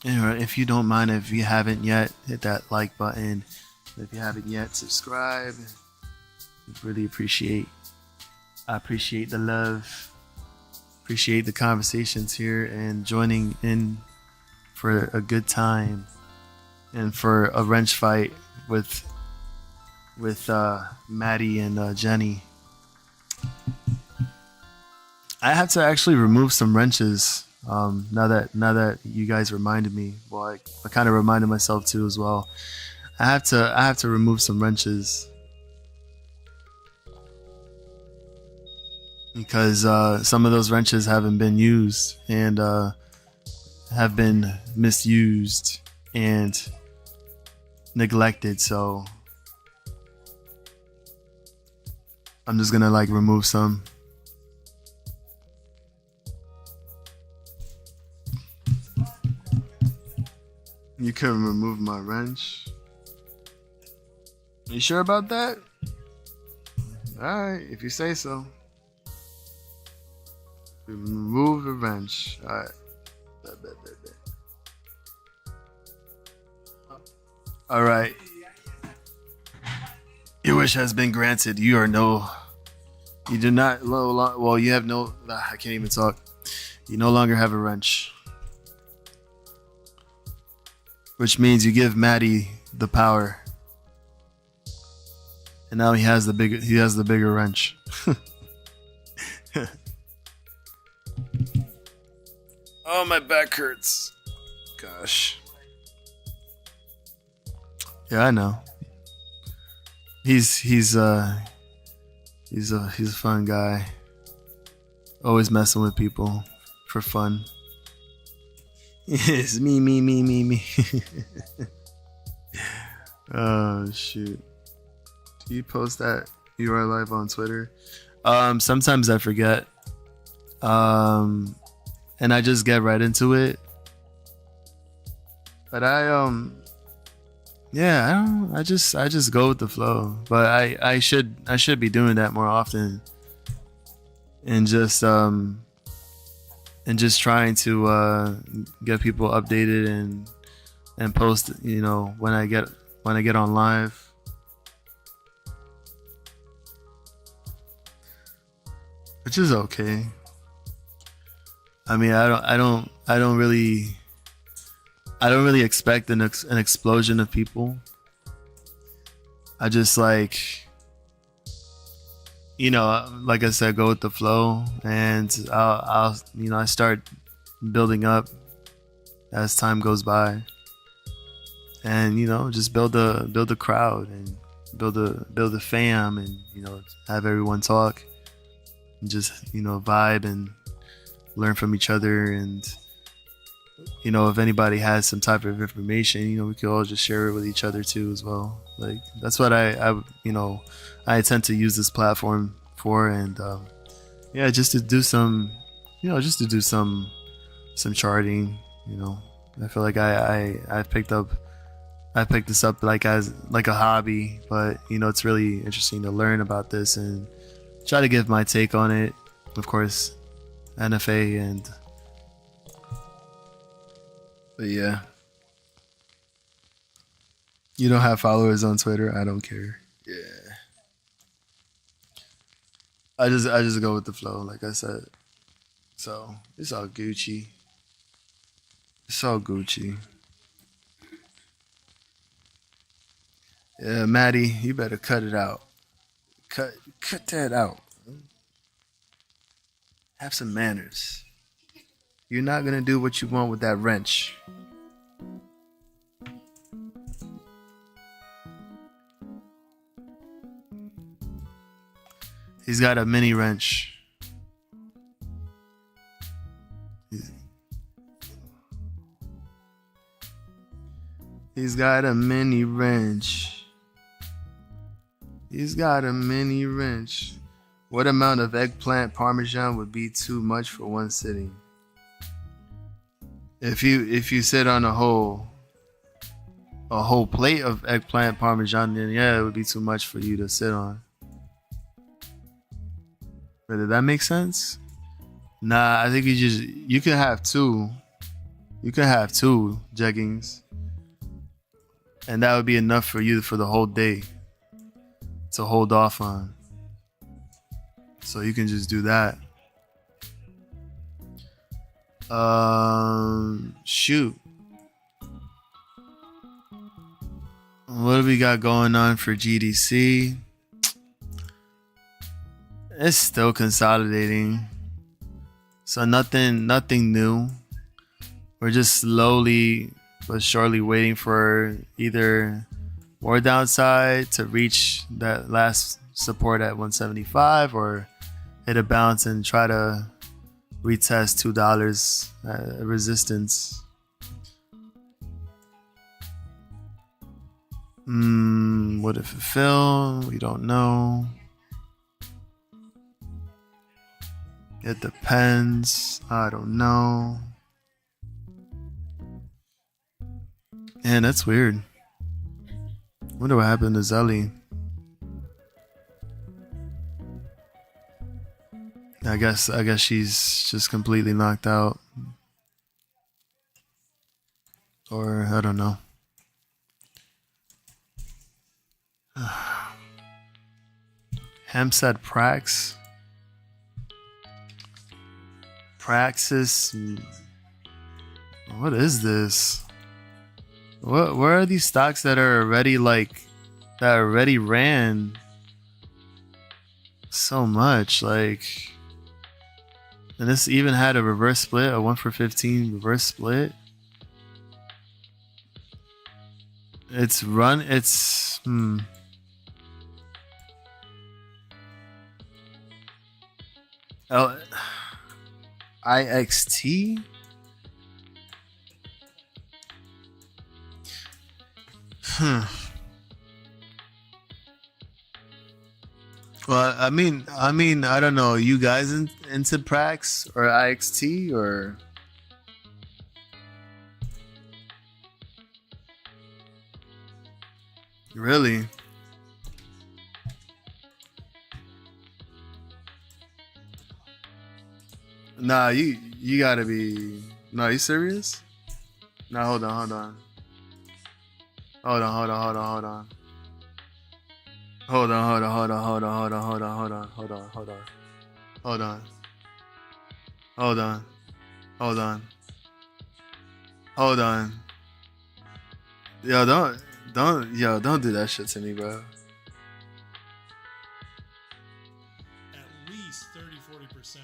Anyway, if you don't mind, if you haven't yet, hit that like button. If you haven't yet, subscribe. Really I appreciate the love, appreciate the conversations here, and joining in for a good time and for a wrench fight with Maddie and Jenny. I had to actually remove some wrenches. Now that you guys reminded me, well, I kind of reminded myself too as well. I have to remove some wrenches because some of those wrenches haven't been used and have been misused and neglected. So I'm just gonna like remove some. You couldn't remove my wrench? You sure about that? Alright, if you say so. Remove the wrench. Alright. Alright. Your wish has been granted. You do not, well, you have no, I can't even talk. You no longer have a wrench. which means you give Maddie the power, and now he has the bigger wrench. Oh, my back hurts. Gosh. Yeah, I know. He's a fun guy. Always messing with people for fun. It's me. Oh shoot. Do you post that URL live on Twitter? Sometimes I forget. And I just get right into it. But I just go with the flow. But I should be doing that more often. And just trying to get people updated and post, you know, when I get on live. Which is okay. I mean, I don't really expect an explosion of people. I just like, you know, like I said, go with the flow, and I'll you know, I start building up as time goes by, and you know, just build a crowd and build a fam, and you know, have everyone talk, and just, you know, vibe and learn from each other. And you know, if anybody has some type of information, you know, we could all just share it with each other too as well. Like that's what I you know, I tend to use this platform for. And yeah, just to do some, you know, some charting. You know, I feel like I picked this up like as like a hobby, but you know, it's really interesting to learn about this and try to give my take on it. Of course, NFA. And but yeah, you don't have followers on Twitter, I don't care. Yeah, I just go with the flow, like I said. So it's all Gucci. It's all Gucci. Yeah, Maddie, you better cut it out. Cut that out. Have some manners. You're not gonna do what you want with that wrench. He's got a mini wrench. He's got a mini wrench. He's got a mini wrench. What amount of eggplant parmesan would be too much for one sitting? If you sit on a whole plate of eggplant parmesan, then yeah, it would be too much for you to sit on. But did that make sense? Nah, I think you can have two. You can have two jeggings, and that would be enough for you for the whole day to hold off on. So you can just do that. Shoot. What do we got going on for GDC? It's still consolidating. So nothing new. We're just slowly but surely waiting for either more downside to reach that last support at 175 or hit a bounce and try to retest $2 resistance. Would it fulfill? We don't know. It depends. I don't know. Man, that's weird. Wonder what happened to Zelly. I guess she's just completely knocked out. Or I don't know. Hem said Prax. Praxis. What is this? Where are these stocks that are already like that already ran so much like, and this even had a reverse split, a 1 for 15 reverse split. It's run. It's IXT. Well, I mean, I don't know. You guys into Prax or IXT or? Really? Nah, you gotta be. No, you serious? No, hold on, hold on. Hold on, hold on, hold on, hold on. Hold on, hold on, hold on, hold on, hold on, hold on, hold on, hold on, hold on. Hold on. Hold on. Hold on. Hold on. Yo, don't do that shit to me, bro. At least 30-40% of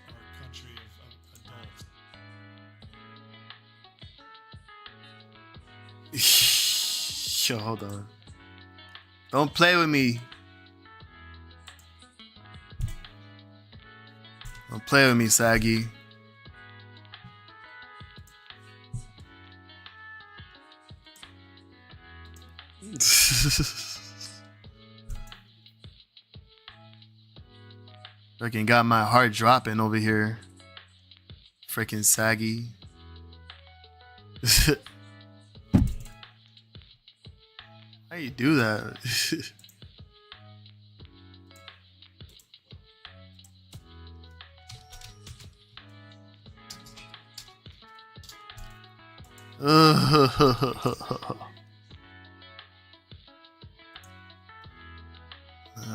our country of adults. Yo, hold on. Don't play with me. Don't play with me, Saggy. Freaking got my heart dropping over here. Freaking Saggy. How you do that?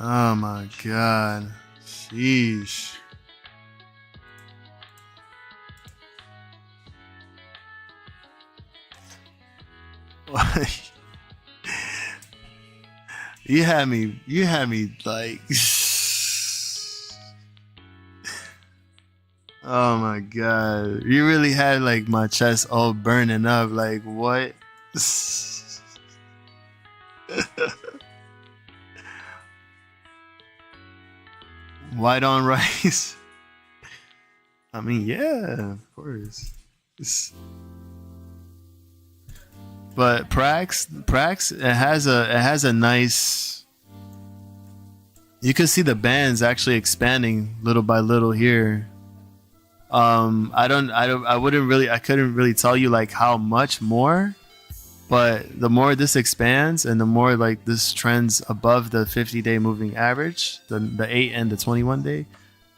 Oh my god. Sheesh. You had me like oh my god. You really had like my chest all burning up. Like what? White on rice. I mean, yeah, of course. But Prax, it has a nice. You can see the bands actually expanding little by little here. I couldn't really tell you like how much more, but the more this expands and the more like this trends above the 50-day moving average, the 8 and the 21-day,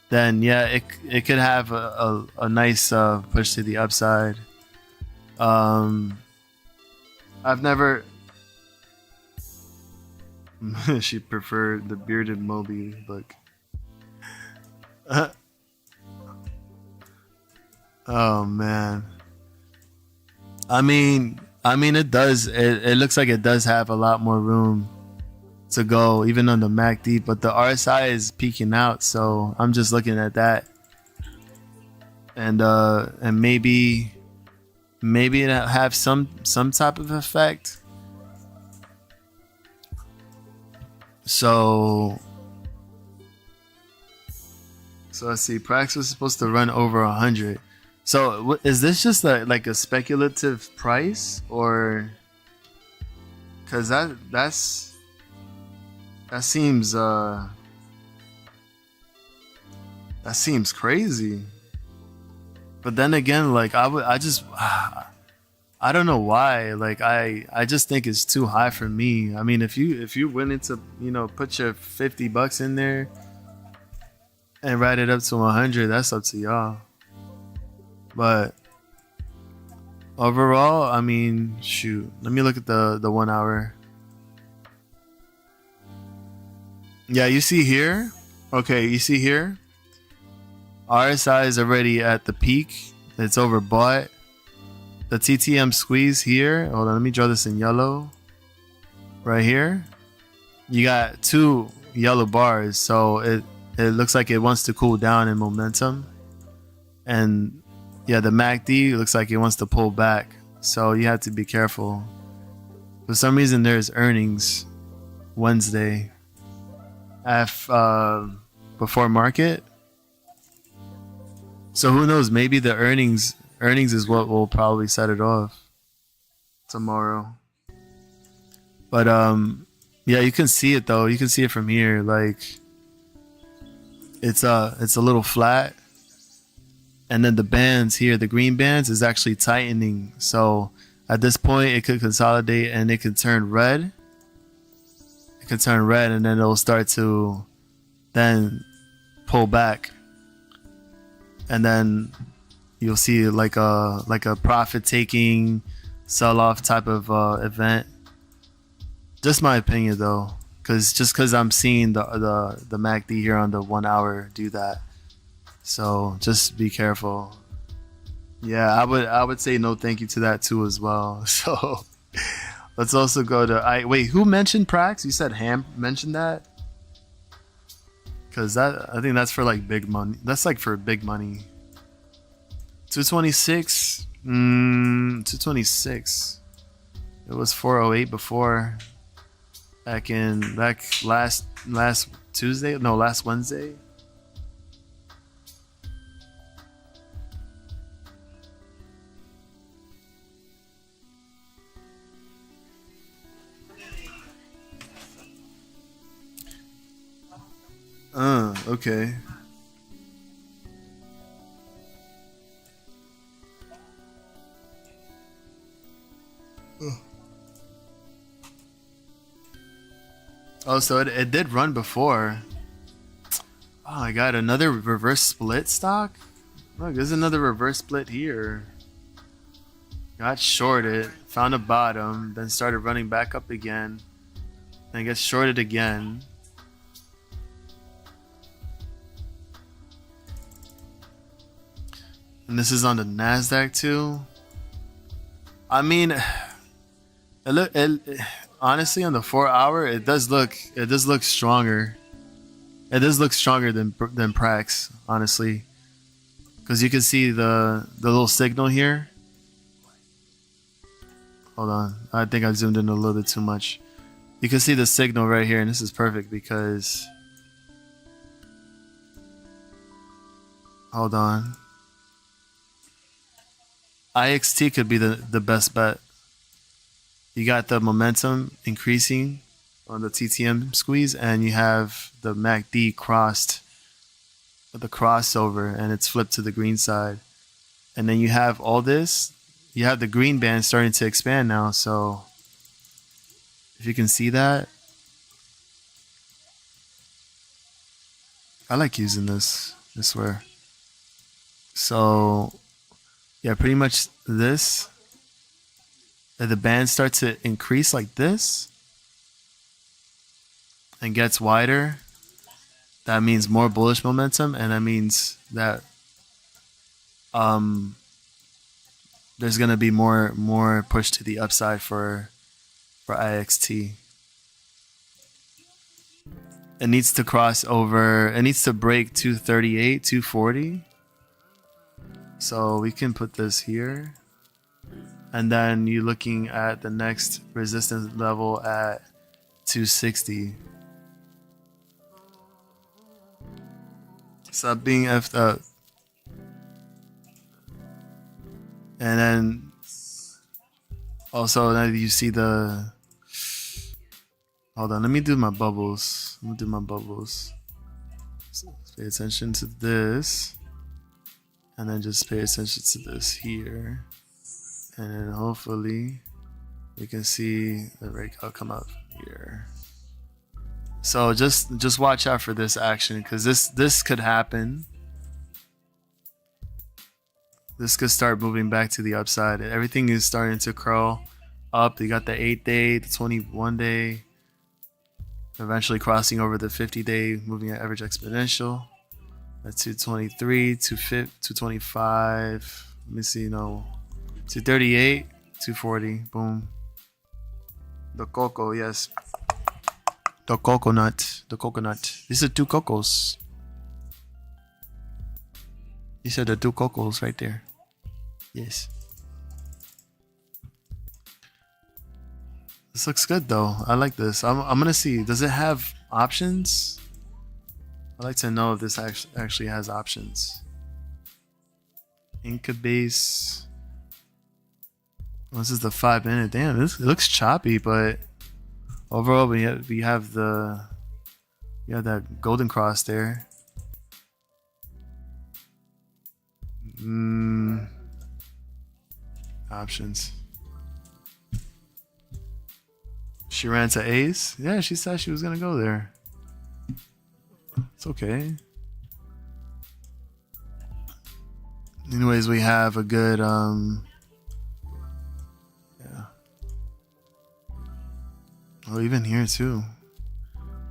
then yeah, it could have a nice push to the upside. I've never. She preferred the bearded Moby look. Oh man. I mean, it does. It looks like it does have a lot more room to go, even on the MACD. But the RSI is peaking out, so I'm just looking at that, and maybe it have some type of effect. So let's see. Prax was supposed to run over 100. So is this just like a speculative price, or because that seems crazy. But then again, like I don't know why. Like I just think it's too high for me. I mean, if you went into put your $50 in there and ride it up to 100, that's up to y'all. But overall, I mean, shoot. Let me look at the 1 hour. Yeah, you see here. Okay, you see here. RSI is already at the peak. It's overbought. the TTM squeeze here. Hold on, let me draw this in yellow. Right here, you got 2 yellow bars, so it looks like it wants to cool down in momentum. And yeah, the MACD looks like it wants to pull back, so you have to be careful. For some reason, there's earnings Wednesday before market, so who knows? Maybe the earnings is what will probably set it off tomorrow. But yeah, you can see it though. You can see it from here. Like it's a little flat, and then the bands here, the green bands, is actually tightening. So at this point, it could consolidate and it could turn red. It could turn red, and then it'll start to then pull back, and then you'll see like a profit taking sell off type of event. Just my opinion though, because I'm seeing the MACD here on the 1 hour do that. So just be careful. Yeah, I would say no thank you to that too as well. So let's also go to wait, who mentioned Prax? You said Ham mentioned that? Cause I think that's for like big money. That's like for big money. 226. 226. It was 408 before. Back last Tuesday, no, last Wednesday. Okay. Oh, so it did run before. Oh my god, another reverse split stock? Look, there's another reverse split here. Got shorted, found a bottom, then started running back up again. Then gets shorted again. And this is on the NASDAQ too. I mean, honestly, on the 4 hour, it does look stronger. It does look stronger than Prax, honestly, because you can see the little signal here. Hold on, I think I zoomed in a little bit too much. You can see the signal right here, and this is perfect because. Hold on. IXT could be the best bet. You got the momentum increasing on the TTM squeeze, and you have the MACD crossed the crossover, and it's flipped to the green side. And then you have all this. You have the green band starting to expand now. So if you can see that, I like using this. I swear. So yeah, pretty much this. The band starts to increase like this and gets wider. That means more bullish momentum, and that means that there's gonna be more push to the upside for IXT. It needs to cross over. It needs to break 238, 240. So we can put this here. And then you're looking at the next resistance level at 260. Stop being effed up. And then also now you see the. Hold on, let me do my bubbles. Let me do my bubbles. So pay attention to this. And then just pay attention to this here. And then hopefully we can see the breakout come up here. So just watch out for this action, because this could happen. This could start moving back to the upside. Everything is starting to curl up. You got the 8-day, the 21-day, eventually crossing over the 50-day moving at average exponential. At 223, 225. Let me see, no. 238, 240. Boom. The cocoa, yes. The coconut. The coconut. These are two cocos. These are the two cocos right there. Yes. This looks good though. I like this. I'm gonna see. Does it have options? I'd like to know if this actually has options. Inca base. Oh, this is the 5 minute. Damn, this it looks choppy, but overall we have that golden cross there. Options. She ran to ace. Yeah, she said she was gonna go there. It's okay. Anyways, we have a good yeah. Oh, even here too.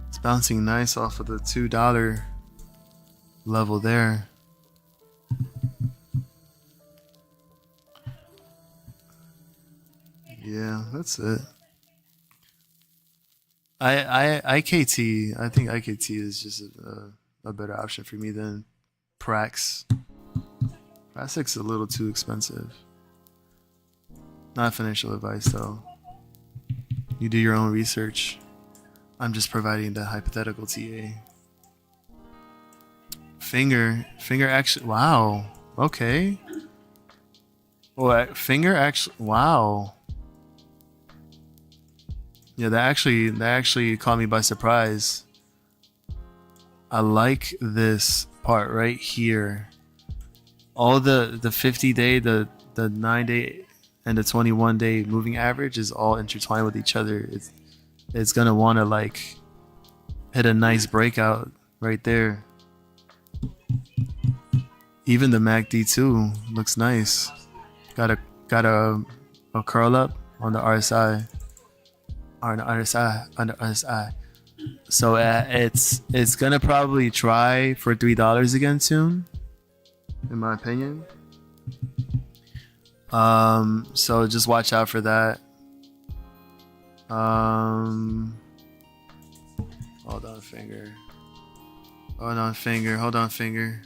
It's bouncing nice off of the $2 level there. Yeah, that's it. IKT. I think IKT is just a better option for me than Prax. Praxic's a little too expensive. Not financial advice though. You do your own research. I'm just providing the hypothetical TA. Finger actually. Wow. Okay. Well, finger actually. Wow. Yeah, that actually caught me by surprise. I like this part right here. All the 50-day, the 9-day, and the 21-day moving average is all intertwined with each other. It's gonna want to like hit a nice breakout right there. Even the MACD too looks nice. Got a curl up on the RSI. On the RSI. So it's gonna probably try for $3 again soon, in my opinion. So just watch out for that. Hold on, finger. Hold on, finger. Hold on, finger.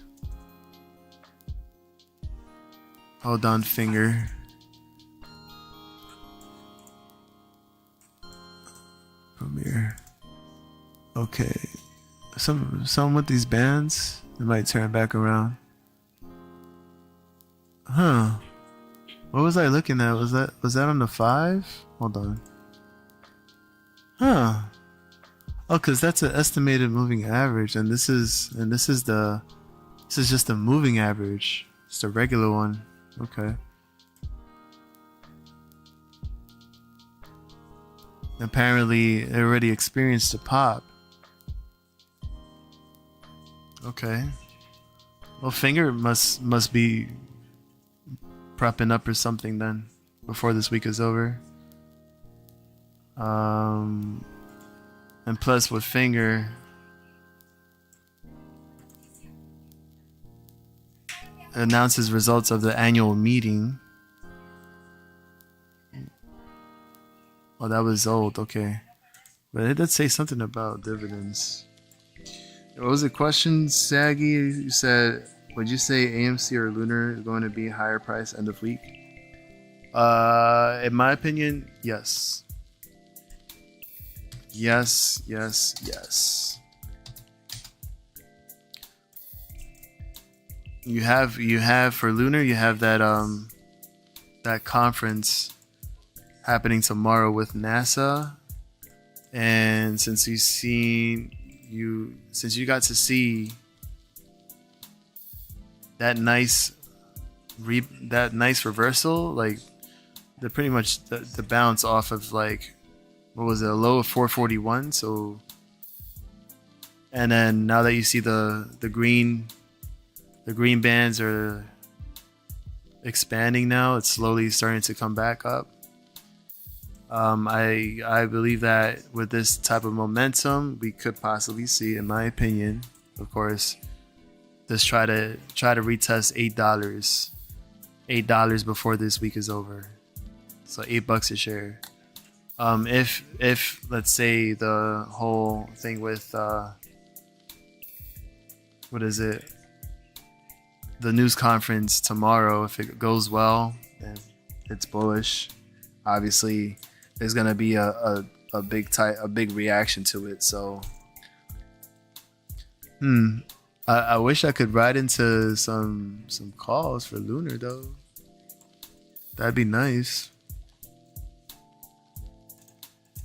Hold on, finger. Premiere. Okay. Some with these bands, it might turn back around. Huh. What was I looking at? Was that on the 5? Hold on. Huh. Oh, cause that's an estimated moving average, and this is just the moving average. It's the regular one. Okay. Apparently, it already experienced a pop. Okay. Well, finger must be prepping up or something then before this week is over. And plus with finger, announces results of the annual meeting. Oh, that was old. Okay. But it did say something about dividends. What was the question, Saggy? You said, would you say AMC or Lunar is going to be higher price end of week? In my opinion, yes. Yes. You have for Lunar, you have that conference happening tomorrow with NASA, and since you got to see that nice reversal, like the pretty much the bounce off of like, what was it, a low of 441. So, and then now that you see the green bands are expanding now, it's slowly starting to come back up. I believe that with this type of momentum, we could possibly see, in my opinion, of course, just try to retest $8 $8 before this week is over. So $8 a share. If let's say the whole thing with what is it? The news conference tomorrow, if it goes well, then it's bullish. Obviously, there's gonna be a big reaction to it. So, I wish I could ride into some calls for Lunar though. That'd be nice.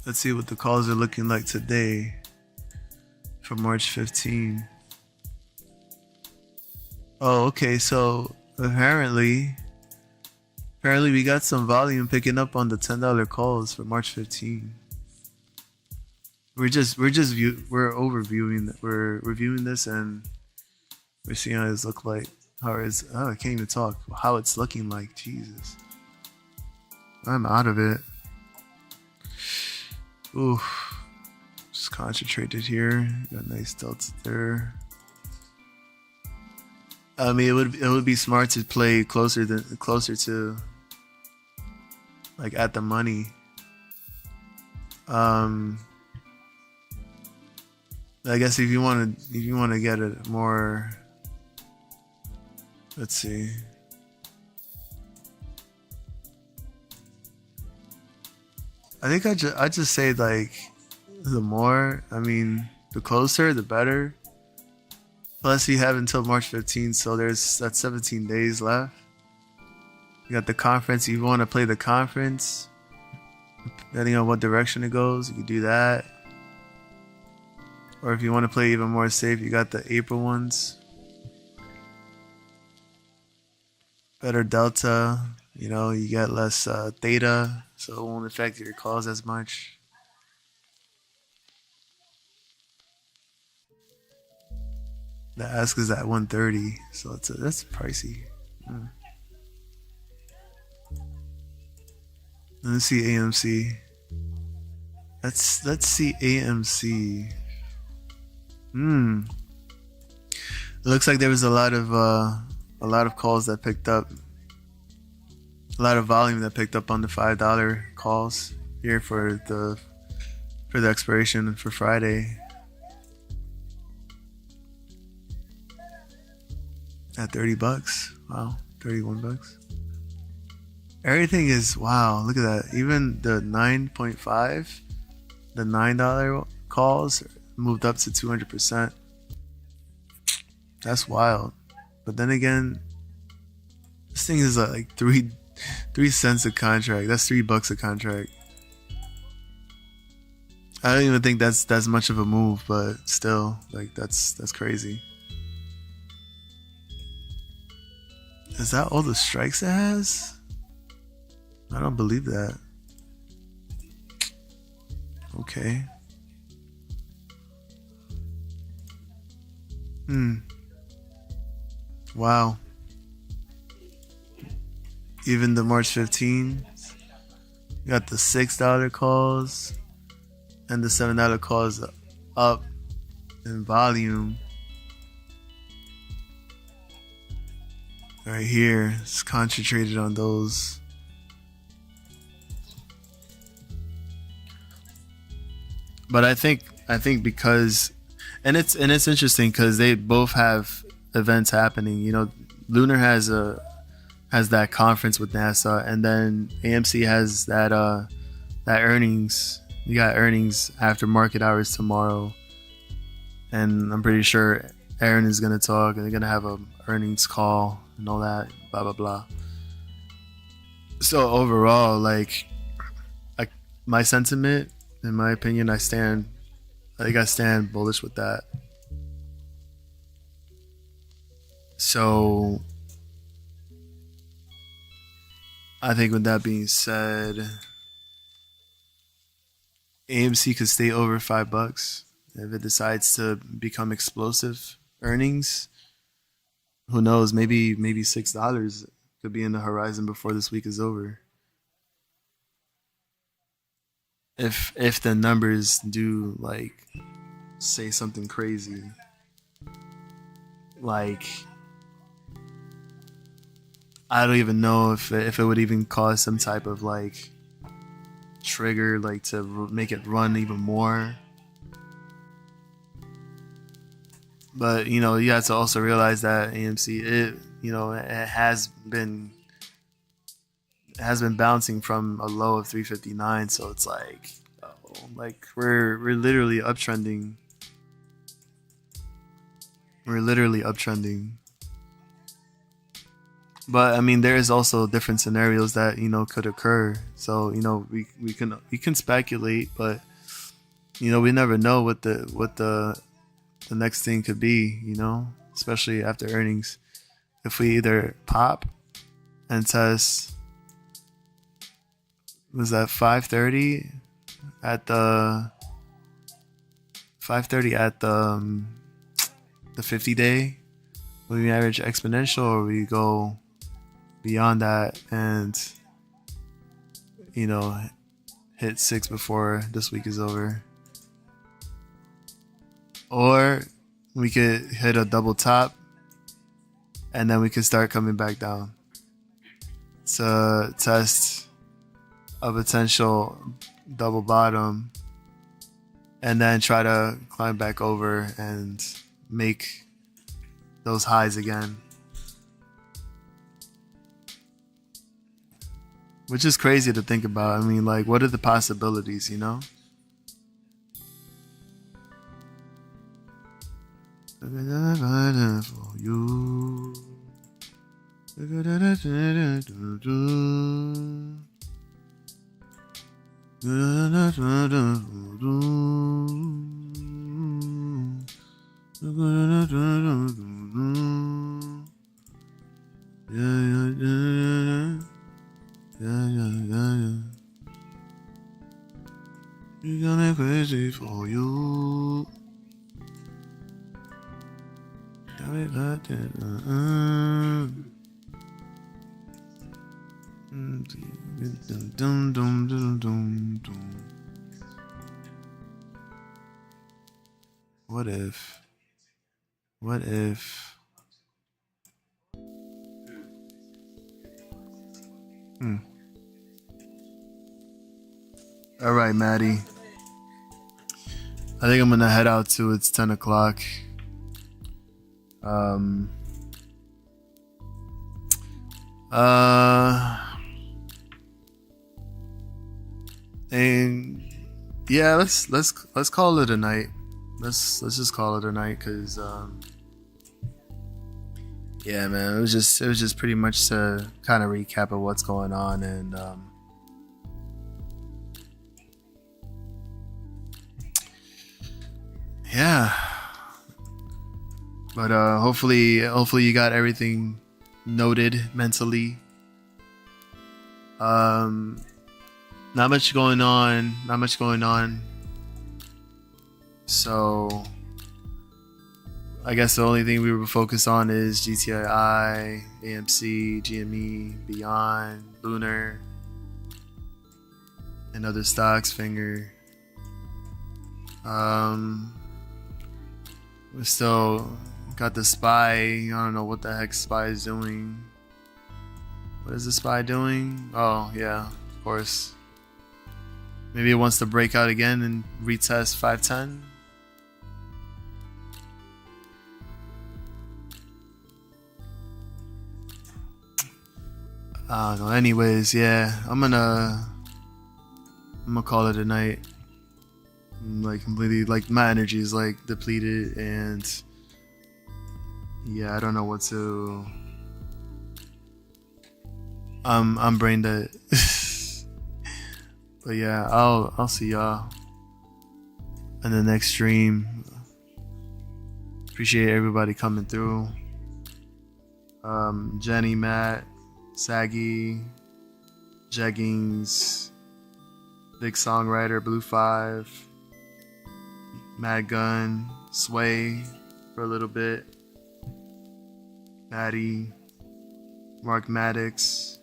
Let's see what the calls are looking like today for March 15. Oh, okay. So apparently we got some volume picking up on the $10 calls for March 15. We're reviewing this and we're seeing how it's look like. I can't even talk. How it's looking like. Jesus, I'm out of it. Ooh, just concentrated here. Got a nice delta there. I mean, it would be smart to play closer to like at the money. I guess if you want to get it more, let's see. I think I just say like the more, I mean, the closer the better. Plus you have until March 15th, so that's 17 days left. You got the conference. If you want to play the conference, depending on what direction it goes, you can do that. Or if you want to play even more safe, you got the April ones. Better delta, you get less theta, so it won't affect your calls as much. The ask is at 130, so that's pricey. Let's see AMC. Let's see AMC. It looks like there was a lot of calls that picked up. A lot of volume that picked up on the $5 calls here for the expiration for Friday. At $30. Wow, $31. Everything is wow. Look at that. Even the 9.5, the $9 calls moved up to 200%. That's wild. But then again, this thing is like 3 cents a contract. That's $3 a contract. I don't even think that's much of a move, but still, like that's crazy. Is that all the strikes it has? I don't believe that. Okay. Wow. Even the March 15, you got the $6 calls and the $7 calls up in volume. Right here, it's concentrated on those. But I think because, and it's interesting because they both have events happening. Lunar has that conference with NASA, and then AMC has that earnings. You got earnings after market hours tomorrow, and I'm pretty sure Aaron is gonna talk, and they're gonna have a earnings call and all that, blah blah blah. So overall, like my sentiment, in my opinion, I stand bullish with that. So I think with that being said, AMC could stay over $5 if it decides to become explosive earnings. Who knows? Maybe $6 could be in the horizon before this week is over. If the numbers do like say something crazy, like I don't even know if it would even cause some type of like trigger, like to make it run even more. But you know, you have to also realize that AMC, it has been bouncing from a low of 359, so it's like, like we're literally uptrending. We're literally uptrending. But I mean, there is also different scenarios that could occur. So we can speculate, but we never know what the next thing could be. Especially after earnings. If we either pop and test, was that 530 at the 50-day moving average exponential, or we go beyond that and hit 6 before this week is over, or we could hit a double top and then we could start coming back down to test a potential double bottom and then try to climb back over and make those highs again. Which is crazy to think about. I mean, like, what are the possibilities, For you. Yeah. You got me crazy for you. Got me like that. What if? All right, Maddie. I think I'm gonna head out too. It's 10 o'clock. And yeah, let's call it a night. Let's just call it a night, cause yeah, man, it was just pretty much to kind of recap of what's going on, and yeah. But hopefully you got everything noted mentally. Not much going on. So I guess the only thing we were focused on is GTII, AMC, GME, Beyond, Lunar, and other stocks, Finger. We still got the SPY. I don't know what the heck SPY is doing. What is the SPY doing? Oh, yeah, of course. Maybe it wants to break out again and retest 510. I don't know. Anyways, yeah, I'm gonna call it a night. I'm like completely, like, my energy is like depleted, and yeah, I don't know what to. I'm brain dead. But yeah, I'll see y'all in the next stream. Appreciate everybody coming through. Jenny, Matt, Saggy, Jeggings, Big Songwriter, Blue 5, Mad Gun, Sway for a little bit, Maddie, Mark Maddox,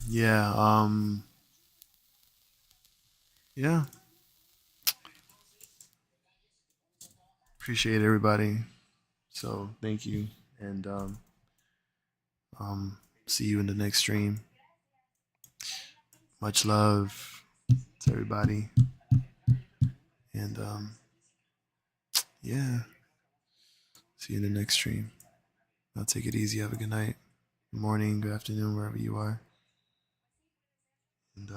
yeah. Appreciate everybody. So thank you, and see you in the next stream. Much love to everybody, and yeah, see you in the next stream. I'll take it easy. Have a good night, good morning, good afternoon, wherever you are, and